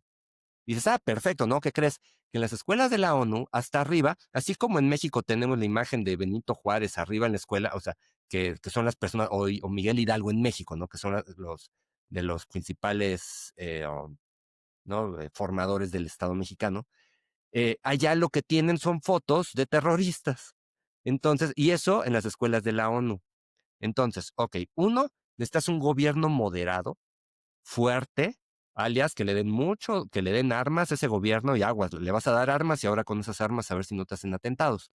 [SPEAKER 1] Y dices, perfecto, ¿no? ¿Qué crees? Que en las escuelas de la ONU, hasta arriba, así como en México tenemos la imagen de Benito Juárez arriba en la escuela, o sea, que son las personas, o Miguel Hidalgo en México, ¿no? Que son los de los principales ¿no? Formadores del Estado mexicano. Allá lo que tienen son fotos de terroristas. Entonces, y eso en las escuelas de la ONU. Entonces, ok, uno, necesitas un gobierno moderado, fuerte, alias que le den mucho, que le den armas a ese gobierno y aguas, le vas a dar armas y ahora con esas armas a ver si no te hacen atentados.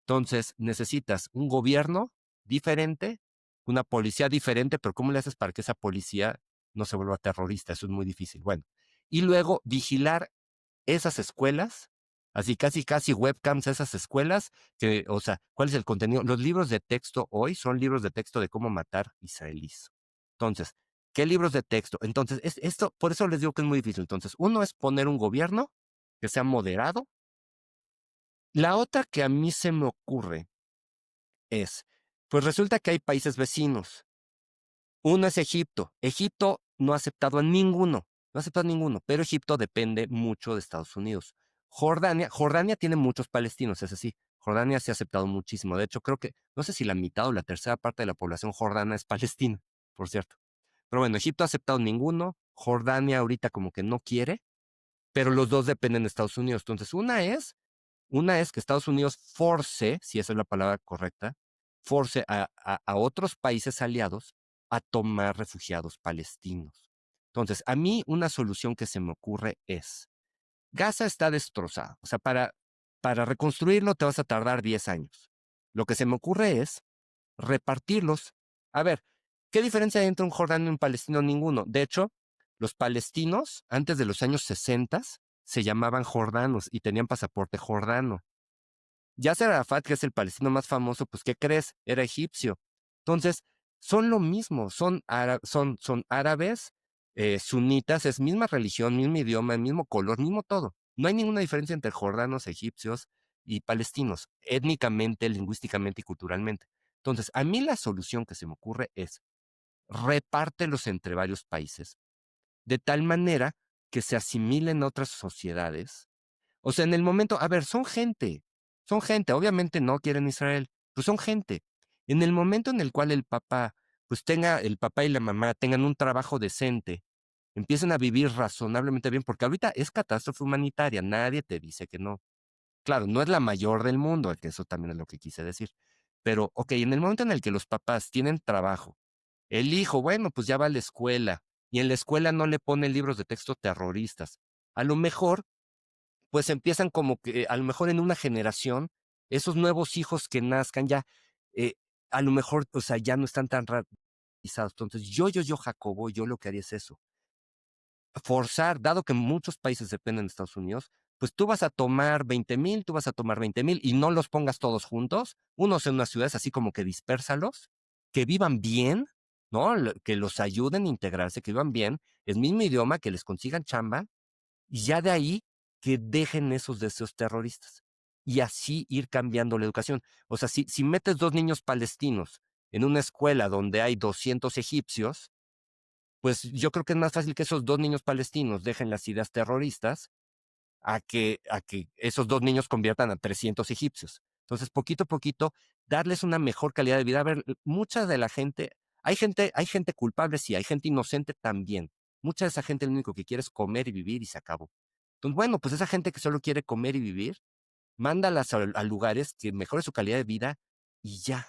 [SPEAKER 1] Entonces, necesitas un gobierno diferente, una policía diferente, pero ¿cómo le haces para que esa policía no se vuelva terrorista? Eso es muy difícil. Bueno, y luego vigilar esas escuelas, así casi casi webcams a esas escuelas, que, o sea, ¿cuál es el contenido? Los libros de texto hoy son libros de texto de cómo matar israelíes. Entonces, ¿qué libros de texto? Entonces, esto, por eso les digo que es muy difícil. Entonces, uno es poner un gobierno que sea moderado. La otra que a mí se me ocurre es, pues resulta que hay países vecinos. Uno es Egipto. Egipto no ha aceptado a ninguno, no ha aceptado a ninguno, pero Egipto depende mucho de Estados Unidos. Jordania tiene muchos palestinos, es así. Jordania se ha aceptado muchísimo. De hecho, creo que, no sé si la mitad o la tercera parte de la población jordana es palestina, por cierto. Pero bueno, Egipto ha aceptado ninguno. Jordania ahorita como que no quiere, pero los dos dependen de Estados Unidos. Entonces, una es que Estados Unidos force, si esa es la palabra correcta, force a otros países aliados a tomar refugiados palestinos. Entonces, a mí una solución que se me ocurre es, Gaza está destrozada, o sea, para reconstruirlo te vas a tardar 10 años. Lo que se me ocurre es repartirlos. A ver, ¿qué diferencia hay entre un jordano y un palestino? Ninguno. De hecho, los palestinos, antes de los años 60, se llamaban jordanos y tenían pasaporte jordano. Yasser Arafat, que es el palestino más famoso, pues, ¿qué crees? Era egipcio. Entonces, son lo mismo, son árabes, sunitas, es misma religión, mismo idioma, mismo color, mismo todo. No hay ninguna diferencia entre jordanos, egipcios y palestinos, étnicamente, lingüísticamente y culturalmente. Entonces, a mí la solución que se me ocurre es repártelos entre varios países, de tal manera que se asimilen a otras sociedades. O sea, en el momento, a ver, son gente, obviamente no quieren Israel, pues son gente. En el momento en el cual el papá y la mamá tengan un trabajo decente, empiecen a vivir razonablemente bien, porque ahorita es catástrofe humanitaria, nadie te dice que no. Claro, no es la mayor del mundo, que eso también es lo que quise decir. Pero, ok, en el momento en el que los papás tienen trabajo, el hijo, bueno, pues ya va a la escuela, y en la escuela no le ponen libros de texto terroristas. A lo mejor pues empiezan como que a lo mejor en una generación, esos nuevos hijos que nazcan ya, eh, a lo mejor, o sea, ya no están tan radicalizados. Entonces, Jacobo, yo lo que haría es eso, forzar, dado que muchos países dependen de Estados Unidos, pues tú vas a tomar 20,000, tú vas a tomar 20,000 y no los pongas todos juntos, unos en unas ciudades así como que dispérsalos, que vivan bien, ¿no? Que los ayuden a integrarse, que vivan bien, el mismo idioma, que les consigan chamba, y ya de ahí que dejen esos deseos terroristas. Y así ir cambiando la educación. O sea, si metes dos niños palestinos en una escuela donde hay 200 egipcios, pues yo creo que es más fácil que esos dos niños palestinos dejen las ideas terroristas a que esos dos niños conviertan a 300 egipcios. Entonces, poquito a poquito, darles una mejor calidad de vida. A ver, mucha de la gente culpable, sí, hay gente inocente también. Mucha de esa gente lo único que quiere es comer y vivir y se acabó. Entonces, bueno, pues esa gente que solo quiere comer y vivir, mándalas a lugares que mejoren su calidad de vida y ya.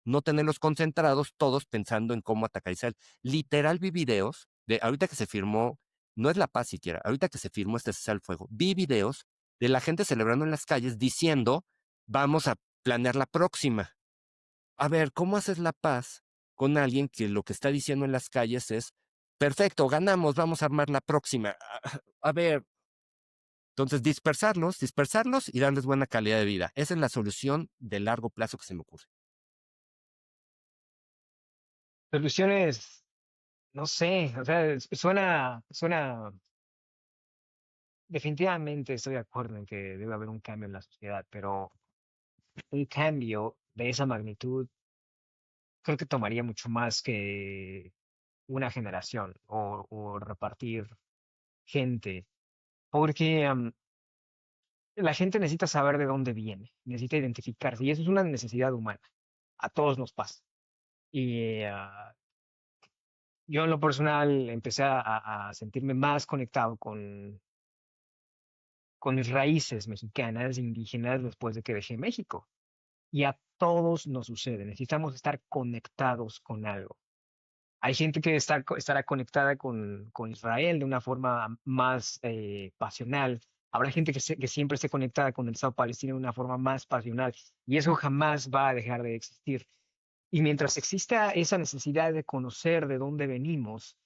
[SPEAKER 1] No tenerlos concentrados todos pensando en cómo atacar a Israel. Literal vi videos de ahorita que se firmó, no es la paz siquiera, ahorita que se firmó este cese al fuego, vi videos de la gente celebrando en las calles diciendo, vamos a planear la próxima. A ver, ¿cómo haces la paz con alguien que lo que está diciendo en las calles es, perfecto, ganamos, vamos a armar la próxima? A ver, entonces dispersarlos y darles buena calidad de vida. Esa es la solución de largo plazo que se me ocurre.
[SPEAKER 2] Soluciones, no sé, o sea, suena, definitivamente estoy de acuerdo en que debe haber un cambio en la sociedad, pero un cambio de esa magnitud creo que tomaría mucho más que una generación o repartir gente. porque la gente necesita saber de dónde viene, necesita identificarse, y eso es una necesidad humana. A todos nos pasa. Y yo en lo personal empecé a sentirme más conectado con mis raíces mexicanas, indígenas, después de que dejé México. Y a todos nos sucede, necesitamos estar conectados con algo. Hay gente que estará conectada con Israel de una forma más pasional. Habrá gente que siempre esté conectada con el Estado palestino de una forma más pasional. Y eso jamás va a dejar de existir. Y mientras exista esa necesidad de conocer de dónde venimos,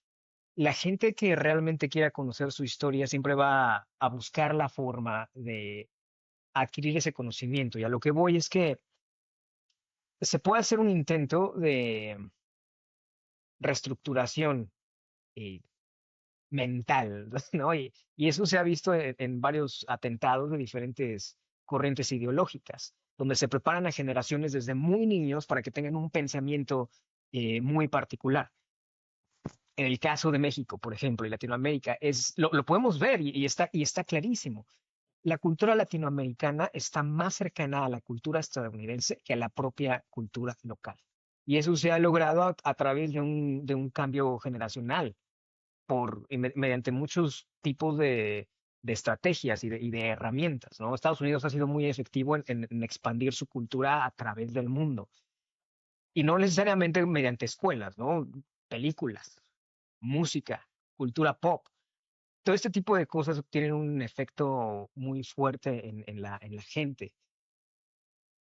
[SPEAKER 2] la gente que realmente quiera conocer su historia siempre va a buscar la forma de adquirir ese conocimiento. Y a lo que voy es que se puede hacer un intento de reestructuración eh, mental, ¿no? Y eso se ha visto en varios atentados de diferentes corrientes ideológicas, donde se preparan a generaciones desde muy niños para que tengan un pensamiento muy particular. En el caso de México, por ejemplo, y Latinoamérica, lo podemos ver y está clarísimo. La cultura latinoamericana está más cercana a la cultura estadounidense que a la propia cultura local. Y eso se ha logrado a través de un cambio generacional mediante muchos tipos de estrategias y de herramientas, ¿no? Estados Unidos ha sido muy efectivo en expandir su cultura a través del mundo y no necesariamente mediante escuelas, ¿no? Películas, música, cultura pop. Todo este tipo de cosas tienen un efecto muy fuerte en la gente.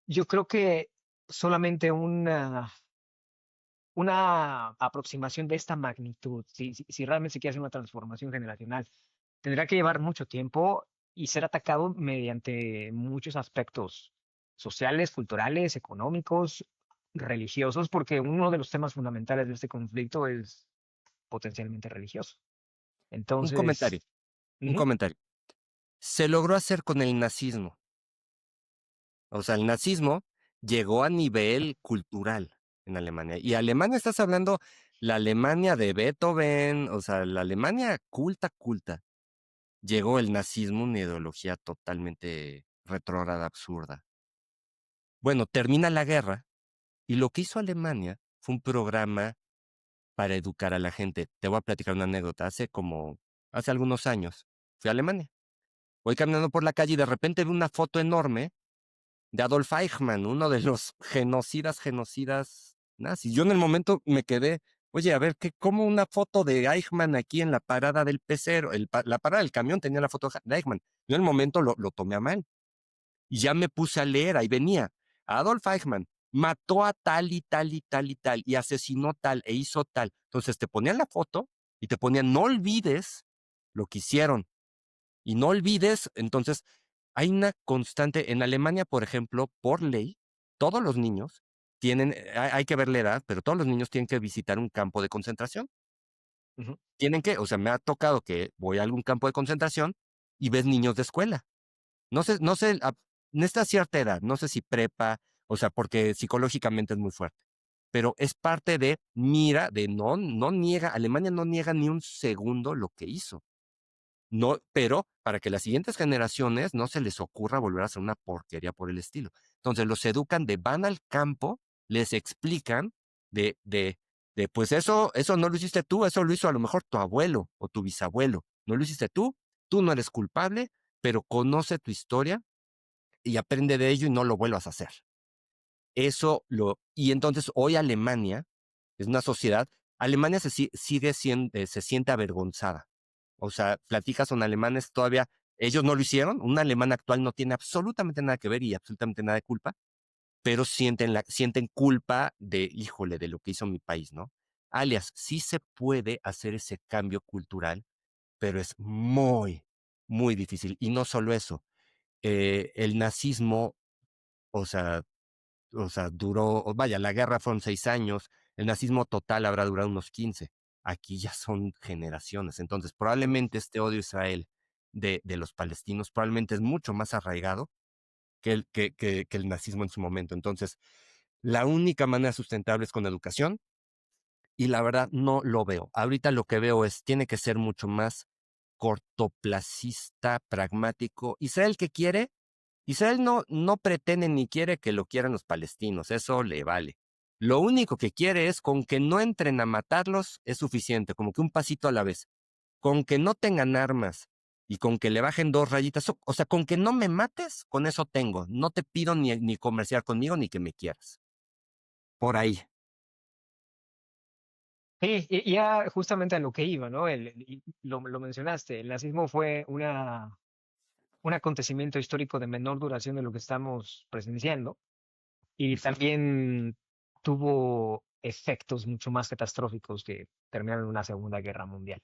[SPEAKER 2] Yo creo que solamente una aproximación de esta magnitud, si realmente se quiere hacer una transformación generacional, tendrá que llevar mucho tiempo y ser atacado mediante muchos aspectos sociales, culturales, económicos, religiosos, porque uno de los temas fundamentales de este conflicto es potencialmente religioso.
[SPEAKER 1] Un
[SPEAKER 2] Entonces,
[SPEAKER 1] comentario, un
[SPEAKER 2] ujú,
[SPEAKER 1] comentario. Se logró hacer con el nazismo. O sea, el nazismo llegó a nivel cultural en Alemania. Y Alemania, estás hablando la Alemania de Beethoven, o sea, la Alemania culta, culta. Llegó el nazismo, una ideología totalmente retrógrada, absurda. Bueno, termina la guerra y lo que hizo Alemania fue un programa para educar a la gente. Te voy a platicar una anécdota. Hace algunos años, fui a Alemania. Voy caminando por la calle y de repente vi una foto enorme de Adolf Eichmann, uno de los genocidas nazis. Yo en el momento me quedé, oye, a ver, ¿cómo una foto de Eichmann aquí en la parada del pecero? La parada del camión tenía la foto de Eichmann. Yo en el momento lo tomé a mal. Y ya me puse a leer, ahí venía. Adolf Eichmann mató a tal y tal y tal y tal, y asesinó tal e hizo tal. Entonces te ponían la foto y te ponían, no olvides lo que hicieron. Y no olvides, entonces, hay una constante, en Alemania, por ejemplo, por ley, todos los niños tienen, hay que ver la edad, pero todos los niños tienen que visitar un campo de concentración.
[SPEAKER 2] ujú,
[SPEAKER 1] Tienen que, o sea, me ha tocado que voy a algún campo de concentración y ves niños de escuela. No sé, en esta cierta edad, no sé si prepa, o sea, porque psicológicamente es muy fuerte, pero es parte de, mira, de no niega, Alemania no niega ni un segundo lo que hizo. No, pero para que las siguientes generaciones no se les ocurra volver a hacer una porquería por el estilo. Entonces los educan van al campo, les explican pues eso no lo hiciste tú, eso lo hizo a lo mejor tu abuelo o tu bisabuelo. No lo hiciste tú no eres culpable, pero conoce tu historia y aprende de ello y no lo vuelvas a hacer. Y entonces hoy Alemania es una sociedad, Alemania se siente avergonzada. O sea, platicas con alemanes todavía, ellos no lo hicieron, un alemán actual no tiene absolutamente nada que ver y absolutamente nada de culpa, pero sienten culpa híjole, de lo que hizo mi país, ¿no? Alias, sí se puede hacer ese cambio cultural, pero es muy, muy difícil. Y no solo eso, el nazismo, o sea, vaya, la guerra fueron 6 años, el nazismo total habrá durado unos 15. Aquí ya son generaciones. Entonces, probablemente este odio a Israel de los palestinos probablemente es mucho más arraigado que el nazismo en su momento. Entonces, la única manera sustentable es con educación y la verdad no lo veo. Ahorita lo que veo tiene que ser mucho más cortoplacista, pragmático. Israel, ¿qué quiere? Israel no pretende ni quiere que lo quieran los palestinos, eso le vale. Lo único que quiere es con que no entren a matarlos es suficiente, como que un pasito a la vez. Con que no tengan armas y con que le bajen 2 rayitas, o sea, con que no me mates, con eso tengo. No te pido ni comerciar conmigo ni que me quieras. Por ahí.
[SPEAKER 2] Sí, y ya justamente a lo que iba, ¿no? Y lo mencionaste, el nazismo fue un acontecimiento histórico de menor duración de lo que estamos presenciando y también tuvo efectos mucho más catastróficos que terminaron en una Segunda Guerra Mundial.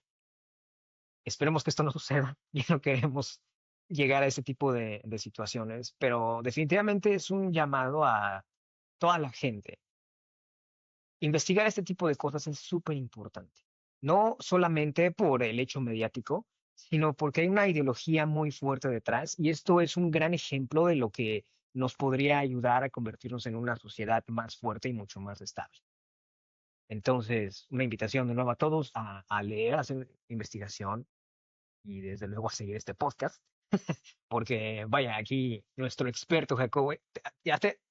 [SPEAKER 2] Esperemos que esto no suceda y no queremos llegar a ese tipo de situaciones, pero definitivamente es un llamado a toda la gente. Investigar este tipo de cosas es súper importante, no solamente por el hecho mediático, sino porque hay una ideología muy fuerte detrás y esto es un gran ejemplo de lo que nos podría ayudar a convertirnos en una sociedad más fuerte y mucho más estable. Entonces, una invitación de nuevo a todos a leer, a hacer investigación y desde luego a seguir este podcast, porque vaya, aquí nuestro experto Jacobo,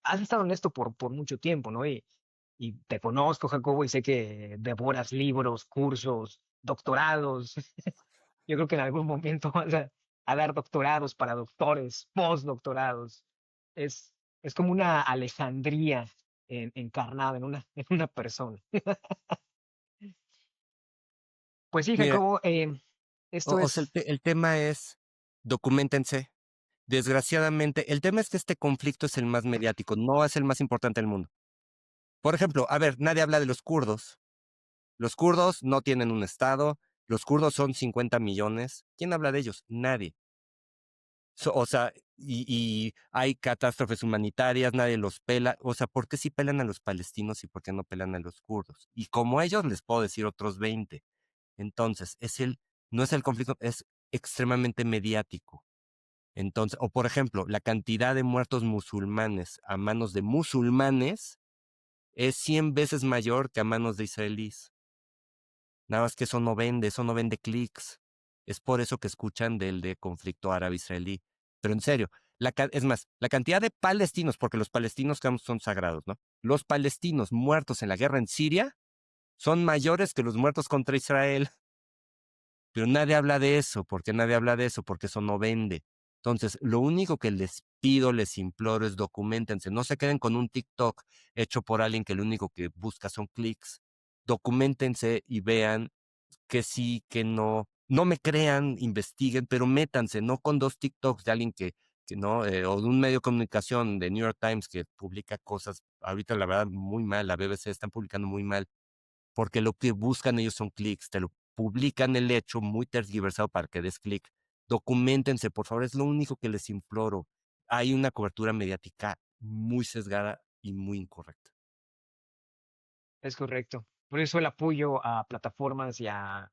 [SPEAKER 2] has estado en esto por mucho tiempo, ¿no? Y te conozco, Jacobo, y sé que devoras libros, cursos, doctorados. Yo creo que en algún momento vas a dar doctorados para doctores, postdoctorados. Es, es como una Alejandría encarnada en una persona. Pues sí,
[SPEAKER 1] Mira,
[SPEAKER 2] Jacobo, esto
[SPEAKER 1] o sea,
[SPEAKER 2] es,
[SPEAKER 1] el tema es, documentense. Desgraciadamente, el tema es que este conflicto es el más mediático, no es el más importante del mundo. Por ejemplo, a ver, nadie habla de los kurdos. Los kurdos no tienen un estado, los kurdos son 50 millones. ¿Quién habla de ellos? Nadie. O sea, y hay catástrofes humanitarias, nadie los pela. O sea, ¿por qué sí pelan a los palestinos y por qué no pelan a los kurdos? Y como ellos les puedo decir otros 20. Entonces, no es el conflicto, es extremadamente mediático. Entonces, o por ejemplo, la cantidad de muertos musulmanes a manos de musulmanes es 100 veces mayor que a manos de israelíes. Nada más que eso no vende clics. Es por eso que escuchan del de conflicto árabe-israelí. Pero en serio, es más, la cantidad de palestinos, porque los palestinos son sagrados, ¿no? Los palestinos muertos en la guerra en Siria son mayores que los muertos contra Israel. Pero nadie habla de eso. ¿Por qué nadie habla de eso? Porque eso no vende. Entonces, lo único que les pido, les imploro es documentense. No se queden con un TikTok hecho por alguien que lo único que busca son clics. Documentense y vean que sí, que no. No me crean, investiguen, pero métanse, no con 2 TikToks de alguien que no, o de un medio de comunicación de New York Times que publica cosas, ahorita la verdad muy mal, la BBC están publicando muy mal, porque lo que buscan ellos son clics, te lo publican el hecho muy tergiversado para que des clic. Documentense, por favor, es lo único que les imploro. Hay una cobertura mediática muy sesgada y muy incorrecta.
[SPEAKER 2] es correcto. Por eso el apoyo a plataformas y a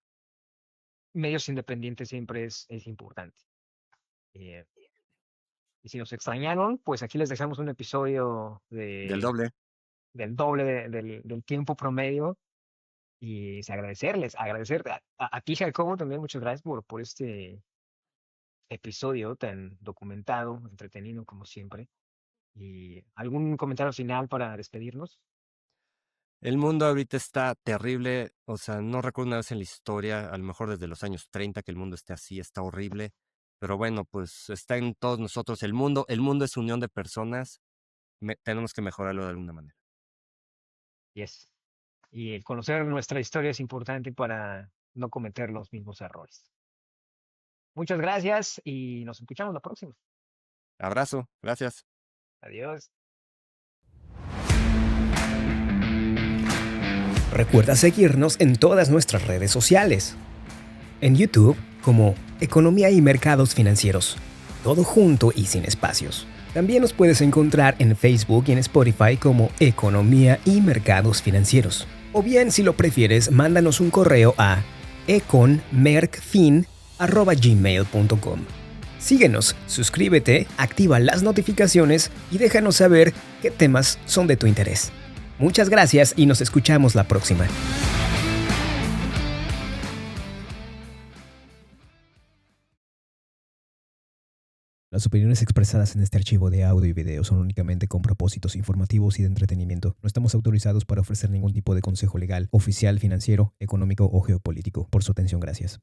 [SPEAKER 2] medios independientes siempre es importante. Eh, y si nos extrañaron, pues aquí les dejamos un episodio
[SPEAKER 1] Del doble.
[SPEAKER 2] del doble del tiempo promedio y es agradecer a ti, Jacobo, también muchas gracias por este episodio tan documentado, entretenido como siempre. ¿Y algún comentario final para despedirnos?
[SPEAKER 1] El mundo ahorita está terrible, o sea, no recuerdo una vez en la historia, a lo mejor desde los años 30 que el mundo esté así, está horrible, pero bueno, pues está en todos nosotros el mundo es unión de personas, tenemos que mejorarlo de alguna manera.
[SPEAKER 2] Yes. Y el conocer nuestra historia es importante para no cometer los mismos errores. Muchas gracias y nos escuchamos la próxima.
[SPEAKER 1] Abrazo, gracias.
[SPEAKER 2] Adiós.
[SPEAKER 3] Recuerda seguirnos en todas nuestras redes sociales. En YouTube como Economía y Mercados Financieros. Todo junto y sin espacios. También nos puedes encontrar en Facebook y en Spotify como Economía y Mercados Financieros. O bien, si lo prefieres, mándanos un correo a econmercfin@gmail.com. Síguenos, suscríbete, activa las notificaciones y déjanos saber qué temas son de tu interés. Muchas gracias y nos escuchamos la próxima. Las opiniones expresadas en este archivo de audio y video son únicamente con propósitos informativos y de entretenimiento. No estamos autorizados para ofrecer ningún tipo de consejo legal, oficial, financiero, económico o geopolítico. Por su atención, gracias.